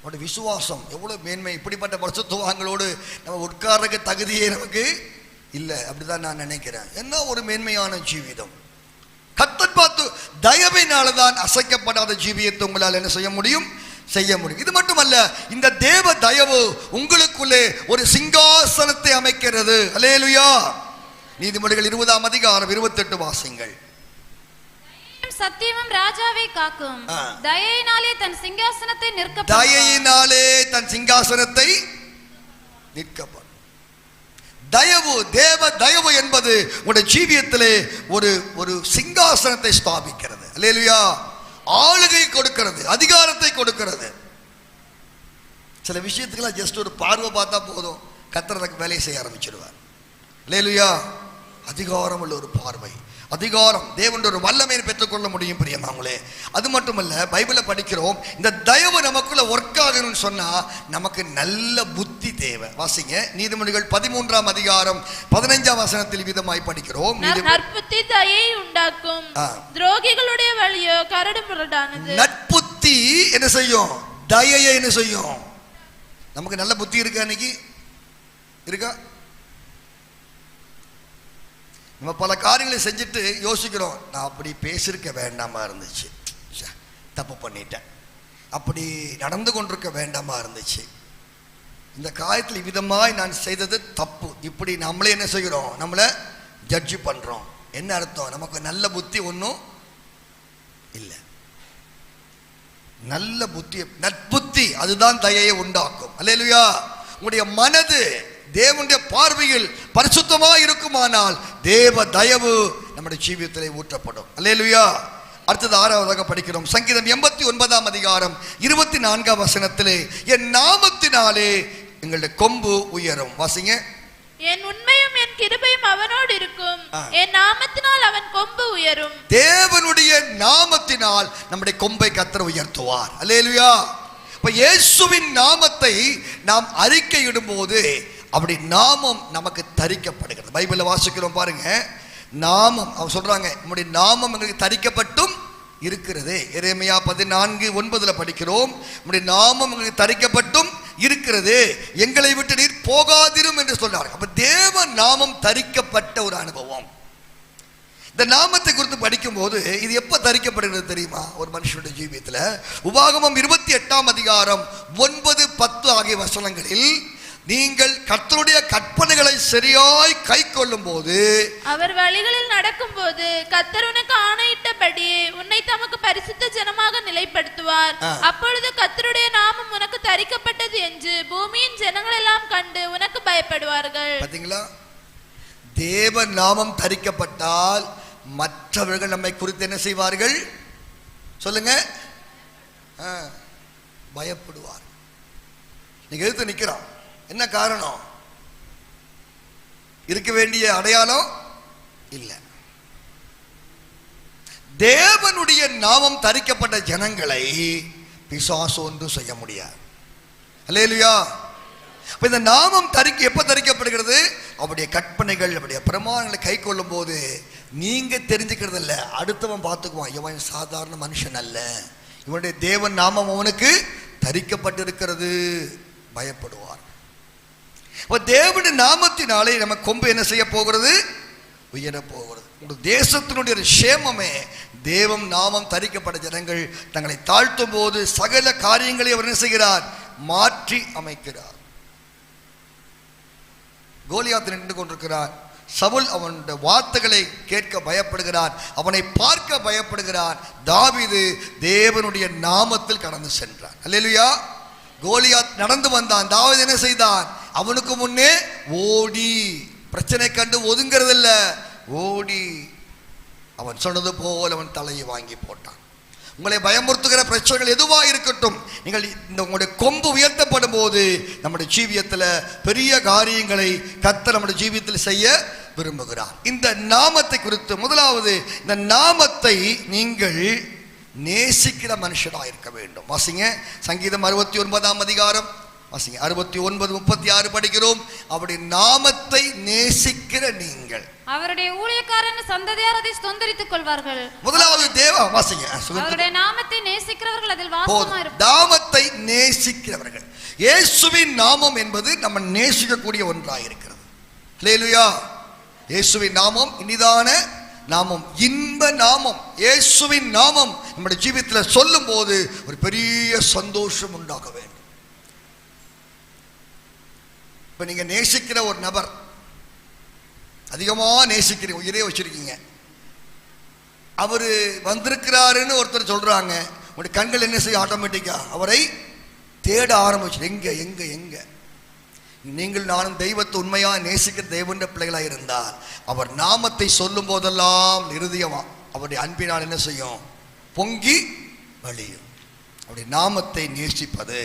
அவருடைய விசுவாசம் எவ்வளவு மேன்மை. இப்படிப்பட்ட பரிசுத்தவான்களோடு நம்ம உட்கார்றதுக்கு தகுதியே நமக்கு இல்லை, அப்படிதான் நான் நினைக்கிறேன். என்ன ஒரு மேன்மையான ஜீவிதம். கர்த்தர் பார்த்து தயவினால்தான் அசைக்கப்படாத ஜீவியத்தை உங்களால் என்ன செய்ய முடியும், செய்ய முடியும். இது மட்டுமல்ல, இந்த தேவ தயவு உங்களுக்குள்ளே ஒரு சிங்காசனத்தை அமைக்கிறது. அல்லேலூயா. நீதிமொழிகள் 20ஆம் அதிகாரம் 28 வாசிங்கள். சத்தியமும் ராஜாவை காக்கும், தயையினாலே தன் சிங்காசனத்தை நிற்கப்படும். தயவு, தேவ தயவு என்பது உங்களுடைய ஜீவியத்திலே ஒரு சிங்காசனத்தை ஸ்தாபிக்கிறது. அல்லேலூயா. ஆளுகை கொடுக்கிறது, அதிகாரத்தை கொடுக்கிறது. சில விஷயத்துக்கெல்லாம் ஜஸ்ட் ஒரு பார்வை பார்த்தா போதும், கர்த்தர் வேலையை செய்ய ஆரம்பிச்சிடுவார். அல்லேலூயா. அதிகாரம் உள்ள ஒரு பார்வை, அதிகாரம் தேவனுடைய ஒரு வல்லமையை பெற்றுக்கொள்ள முடியும் பிரியமானவர்களே. அது மட்டுமல்ல, பைபிளை படிக்கிறோம், இந்த தயவு நமக்குள்ள ஒர்க் ஆகணும்னு சொன்னா நமக்கு நல்ல புத்தி தேவை. வாசிங்க நீதிமொழிகள் 13ஆம் அதிகாரம் 15ஆம் வசனத்தில் விதமாய் படிக்கிறோம். நற்புத்தி தயை உண்டாக்கும், துரோகிகளுடைய வழியோ கரடு முரடானது. நற்புத்தி என்ன செய்யும், தயையை என்ன செய்யும். நமக்கு நல்ல புத்தி இருக்கா, இன்னைக்கு இருக்கா? நம்ம பல காரியங்களை செஞ்சுட்டு யோசிக்கிறோம், நான் அப்படி பேசியிருக்க வேண்டாமா இருந்துச்சு, தப்பு பண்ணிட்டேன், அப்படி நடந்து கொண்டிருக்க வேண்டாமா இருந்துச்சு, இந்த காரியத்தில் விதமாய் நான் செய்தது தப்பு, இப்படி நம்மளே என்ன செய்கிறோம், நம்மளை ஜட்ஜி பண்ணுறோம். என்ன அர்த்தம், நமக்கு நல்ல புத்தி ஒன்றும் இல்லை. நல்ல புத்தி, நற்புத்தி, அதுதான் தயையை உண்டாக்கும். அல்லேலூயா. உங்களுடைய மனது தேவனுடைய பார்வையில் பரிசுத்தமாக இருக்குமானால் தேவ தயவு நம்முடைய ஜீவியத்திலே ஊற்றப்படும். அல்லேலூயா. அடுத்தது 6வதாக படிக்கிறோம். சங்கீதம் 89ஆம் அதிகாரம் 24ஆம் வசனத்திலே, என் நாமத்தினாலே எங்களுடைய கொம்பு உயரும். வாசிங்க. என் உண்மையும் என் கிருபையும் அவனோடு இருக்கும், என் நாமத்தினால் அவன் கொம்பு உயரும். தேவனுடைய நாமத்தினால் நம்முடைய கொம்பை கர்த்தர் உயர்த்துவார். அல்லேலூயா. இப்ப இயேசுவின் நாமத்தை நாம் அறிக்கையிடும் போது அப்படி நாமம் நமக்கு தரிக்கப்படுகிறது. பைபிளில் வாசிக்கிறோம் பாருங்க, நாமம் அவர் சொல்றாங்க, நம்முடைய நாமம் எங்களுக்கு தரிக்கப்பட்டும் இருக்கிறது. எரேமியா 14:9 படிக்கிறோம், நம்முடைய நாமம் எங்களுக்கு தரிக்கப்பட்டும் இருக்கிறது, எங்களை விட்டு நீர் போகாதிரும் என்று சொல்றாங்க. அப்ப தேவ நாமம் தரிக்கப்பட்ட ஒரு அனுபவம். இந்த நாமத்தை குறித்து படிக்கும் போது இது எப்ப தரிக்கப்படுகிறது தெரியுமா, ஒரு மனுஷனுடைய ஜீவியத்தில். உபாகமம் 28ஆம் அதிகாரம் 9, 10 ஆகிய வசனங்களில் நீங்கள் கர்த்தருடைய கற்பனைகளை சரியாய் கை கொள்ளும் போது, அவர் வழிகளில் நடக்கும் போது கர்த்தர் உனக்கு ஆணையிட்டபடி உன்னை தமக்கு பரிசுத்த ஜனமாக நிலைப்படுத்துவார். அப்பொழுது கர்த்தருடைய நாமம் உனக்கு தரிக்கப்பட்டது என்று பூமியின் ஜனங்கள் எல்லாம் கண்டு உனக்கு பயப்படுவார்கள். பாத்தீங்களா, தேவ நாமம் தரிக்கப்பட்டால் மற்றவர்கள் நம்மை குறித்து என்ன செய்வார்கள் சொல்லுங்க, பயப்படுவார். நீங்க எதிர்த்து நிக்கிறான், என்ன காரணம், இருக்க வேண்டிய அடையாளம் இல்லை. தேவனுடைய நாமம் தரிக்கப்பட்ட ஜனங்களை பிசாசு ஒன்றும் செய்ய முடியாது. அல்லேலூயா. அப்ப இந்த நாமம் எப்ப தரிக்கப்படுகிறது, அவருடைய கற்பனைகள், அவருடைய பிரமாணங்களை கை கொள்ளும் போது நீங்க தெரிஞ்சுக்கிறது இல்லை, அடுத்தவன் பார்த்துக்குவான், இவன் சாதாரண மனுஷன் அல்ல, இவனுடைய தேவன் நாமம் அவனுக்கு தரிக்கப்பட்டிருக்கிறது, பயப்படுவார். தேவனுடைய நாமத்தினாலே நம்ம கொம்பு என்ன செய்ய போகிறது, உயர போகிறது. தேசத்தினுடைய சேமமே தேவம் நாமம் தரிக்கப்பட்ட ஜனங்கள் தங்களை தாழ்த்தும் போது சகல காரியங்களை அவர் என்ன செய்கிறார், மாற்றி அமைக்கிறார். கோலியாத் நின்று கொண்டிருக்கிறார், சவுல் அவனுடைய வார்த்தைகளை கேட்க பயப்படுகிறார், அவனை பார்க்க பயப்படுகிறார். தாவீது தேவனுடைய நாமத்தில் கடந்து சென்றார். அல்லேலூயா. கோலியாத் நடந்து வந்தான், தாவீது என்ன செய்தான், அவனுக்கு முன்னே ஓடி, பிரச்சனை கண்டு ஒதுங்கிறது இல்ல, ஓடி அவன் சொன்னது போல் அவன் தலையை வாங்கி போட்டான். உங்களை பயமுறுத்துகிற பிரச்சனைகள் எதுவாக இருக்கட்டும், நீங்கள் இந்த உங்களுடைய கொம்பு உயர்த்தப்படும் போது நம்முடைய ஜீவியத்தில் பெரிய காரியங்களை கர்த்தர் நம்முடைய ஜீவியத்தில் செய்ய விரும்புகிறார். இந்த நாமத்தை குறித்து முதலாவது, இந்த நாமத்தை நீங்கள் நேசிக்கிற மனுஷனாக இருக்க வேண்டும். வாசிங்க சங்கீதம் 69ஆம் அதிகாரம், வாசிங்க 69:36 படிக்கிறோம். அவருடைய நாமத்தை நேசிக்கிற நீங்கள் அவருடைய ஊழியக்காரன் சந்ததியார் அதை சுதந்தரித்துக் கொள்வார்கள். முதலாவது தேவ வாசிங்க, அவருடைய நாமத்தை நேசிக்கிறவர்கள் அதில் வாசமா இருப்பார்கள். நாமத்தை நேசிக்கிறவர்கள், இயேசுவின் நாமம் என்பது நம்ம நேசிக்கக்கூடிய ஒன்றாக இருக்கிறது. ஹல்லேலூயா. இயேசுவின் நாமம் இனிதான நாமம், இன்ப நாமம். இயேசுவின் நாமம் நம்முடைய ஜீவியத்தில் சொல்லும் போது ஒரு பெரிய சந்தோஷம் உண்டாக வேண்டும். இப்ப நீங்க நேசிக்கிற ஒரு நபர், அதிகமா நேசிக்கிறீங்க, உயிரே வச்சிருக்கீங்க, அவரு வந்திருக்கிறாருன்னு ஒருத்தர் சொல்றாங்க, உங்களுடைய கண்கள் என்ன செய்ய ஆட்டோமேட்டிக்கா அவரை தேட ஆரம்பிச்சு, எங்க எங்க எங்க. நீங்கள் நானும் தெய்வத்தை உண்மையா நேசிக்கிற தெய்வன்ற பிள்ளைகளாக இருந்தால் அவர் நாமத்தை சொல்லும் போதெல்லாம் இருதயமா அவருடைய அன்பினால் என்ன செய்யும், பொங்கி வழியும். அவருடைய நாமத்தை நேசிப்பது.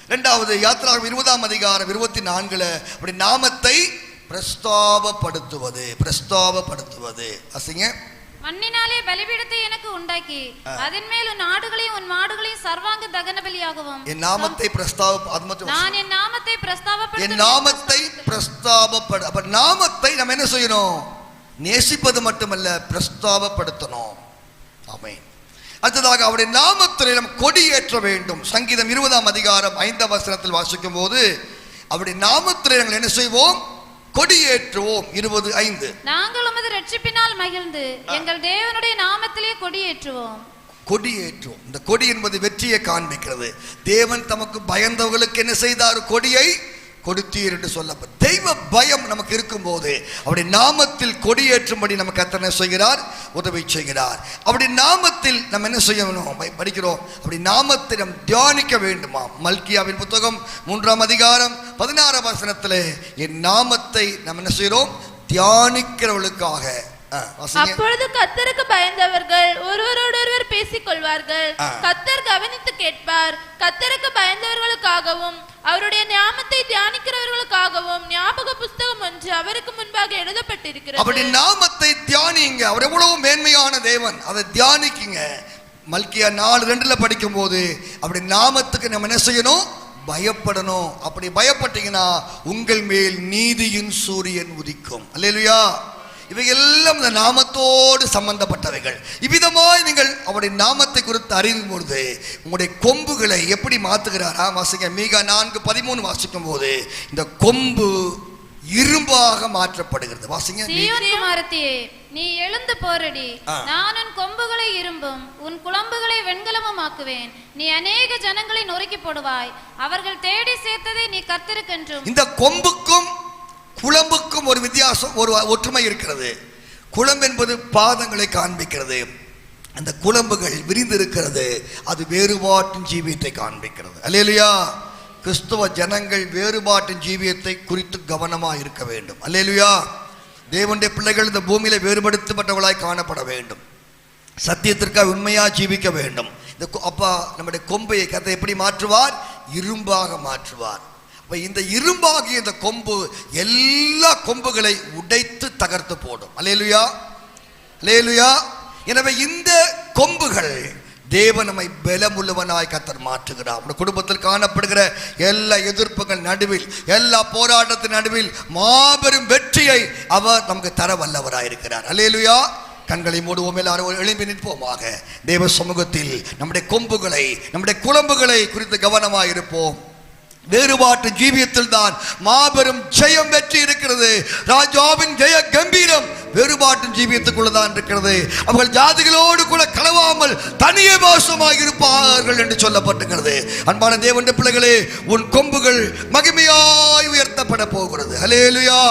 இரண்டாவது, யாத்திராகமம் 20ஆம் அதிகாரம் 24 அப்படி நாமத்தை பிரஸ்தாபப்படுத்துவது. பிரஸ்தாபப்படுத்துவது அசிங்க. மண்ணினாலே பலிபீடத்தை எனக்கு உண்டாக்கி அதன் மேல் உன் ஆடுகளையும் உன் மாடுகளையும் சர்வாங்க தகன பலியாகவும் என் நாமத்தை நான் என் நாமத்தை பிரஸ்தாபப்படுத்த. என் நாமத்தை பிரஸ்தாபப்பட. அப்ப நாமத்தை நம்ம என்ன செய்யணும், நேசிப்பது மட்டுமல்ல, பிரஸ்தாபப்படுத்தணும். ஆமென். அடுத்ததாக அவருடைய நாமத்தில் நாம் கொடியேற்ற வேண்டும். சங்கீதம் 20ஆம் அதிகாரம் 5ஆம் வசனத்தில் வாசிக்கும் போது அவருடைய நாமத்தில் நாங்கள் என்ன செய்வோம், கொடியேற்றுவோம். 20:5 நாங்கள் உமது ரட்சிப்பினால் மகிழ்ந்து எங்கள் தேவனுடைய நாமத்திலே கொடியேற்றுவோம். கொடியேற்றுவோம். இந்த கொடி என்பது வெற்றியை காண்பிக்கிறது. தேவன் தமக்கு பயந்தவர்களுக்கு என்ன செய்தார், கொடியை கொடுத்தீர் என்று சொல்லப்படும். தெய்வ பயம் நமக்கு இருக்கும் போது அவருடைய நாமத்தில் கொடியேற்றும்படி நமக்கு கர்த்தர் செய்கிறார், உதவி செய்கிறார். அவருடைய நாமத்தில் நம்ம என்ன செய்யணும் படிக்கிறோம், அப்படி நாமத்தை நாம் தியானிக்க வேண்டுமா. மல்கியாவின் புத்தகம் 3ஆம் அதிகாரம் 16ஆம் வசனத்திலே என் நாமத்தை நம்ம என்ன செய்கிறோம், தியானிக்கிறவர்களுக்காக. அப்பொழுது கர்த்தருக்கு பயந்தவர்கள் ஒருவரோடொருவர் பேசிக் கொள்வார்கள். கர்த்தர் கவனித்து கேட்பார். கர்த்தருக்கு பயந்தவர்களுக்காகவும் அவருடைய நாமத்தை தியானிக்கிறவர்களுக்காகவும் ஞாபக புஸ்தகம் ஒன்று அவருக்கு முன்பாக எழுதப்பட்டிருக்கிறது. அப்படி நாமத்தை தியானிங்க. அவர் எவ்வளவு மேன்மையான தேவன், அதை தியானிக்குங்க. மல்கியா 4:2 படிக்கும் போது அப்படி நாமத்துக்கு நம்ம என்ன செய்யணும், பயப்படணும். அப்படி பயப்பட்டீங்கன்னா உங்கள் மேல் நீதியின் சூரியன் உதிக்கும். அல்லேலூயா. இவையெல்லாம் இந்த நாமத்தோடு சம்பந்தப்பட்டவைகள். இவ்விதமாய் நீங்கள் அவருடைய நாமத்தை குறித்து அறியும் பொழுது உங்களுடைய கொம்புகளை எப்படி மாத்துகிறாரா. வாசிங்க மீகா 4:13 வாசிக்கும் போது இந்த கொம்பு இரும்பாக மாற்றப்படுகிறது. வாசிங்க. சீயோன் குமாரத்தியே, நீ எழுந்து போரடி, நான் உன் கொம்புகளை இரும்பும் உன் குளம்புகளை வெண்கலமும் ஆக்குவேன். நீ அநேக ஜனங்களை நொறுக்கி போடுவாய், அவர்கள் தேடி சேர்த்ததை நீ கர்த்தருக்கென்றும். இந்த கொம்புக்கும் குளம்புக்கும் ஒரு வித்தியாசம், ஒரு ஒற்றுமை இருக்கிறது. குளம்பு என்பது பாதங்களை காண்பிக்கிறது, அந்த குளம்புகள் விரிந்திருக்கிறது, அது வேறுபாட்டின் ஜீவியத்தை காண்பிக்கிறது. அல்லேலூயா. கிறிஸ்துவ ஜனங்கள் வேறுபாட்டின் ஜீவியத்தை குறித்து கவனமாக இருக்க வேண்டும். அல்லேலூயா. தேவனுடைய பிள்ளைகள் இந்த பூமியில வேறுபடுத்தப்பட்டவர்களாய் காணப்பட வேண்டும். சத்தியத்திற்காக உண்மையாக ஜீவிக்க வேண்டும். இந்த அப்பா நம்முடைய கொம்பை கதை எப்படி மாற்றுவார், இரும்பாக மாற்றுவார். இந்த இரும்பாகிய இந்த கொம்பு எல்லா கொம்புகளை உடைத்து தகர்த்து போடும். அல்லேலூயா, அல்லேலூயா. எனவே இந்த கொம்புகள் தேவன் நம்மை பலமுள்ளவனாய் கர்த்தர் மாற்றுகிறார். நம்முடைய குடும்பத்தில் காணப்படுகிற எல்லா எதிர்ப்புகள் நடுவில், எல்லா போராட்டத்தின் நடுவில் மாபெரும் வெற்றியை அவர் நமக்கு தர வல்லவராயிருக்கிறார். அல்லேலூயா. கண்களை மூடுவோம், எல்லாரும் எழும்பி நிற்போமாக. தேவ சமூகத்தில் நம்முடைய கொம்புகளை, நம்முடைய குளம்புகளை குறித்து கவனமாக இருப்போம். வேறுபாட்டு ஜீவியத்தில் தான் மாபெரும் ஜெயம் வெற்றி இருக்கிறது. ராஜாவின் ஜெய கம்பீரம் வேறுபாட்டு ஜீவியத்துக்குள்ளதான் இருக்கிறது. அவர்கள் ஜாதிகளோடு கூட கலவாமல் தனியே வாசமாக இருப்பார்கள் என்று சொல்லப்பட்டிருக்கிறது. அன்பான தேவனுடைய பிள்ளைகளே, உன் கொம்புகள் மகிமையாய் உயர்த்தப்பட போகிறது. அல்லேலூயா.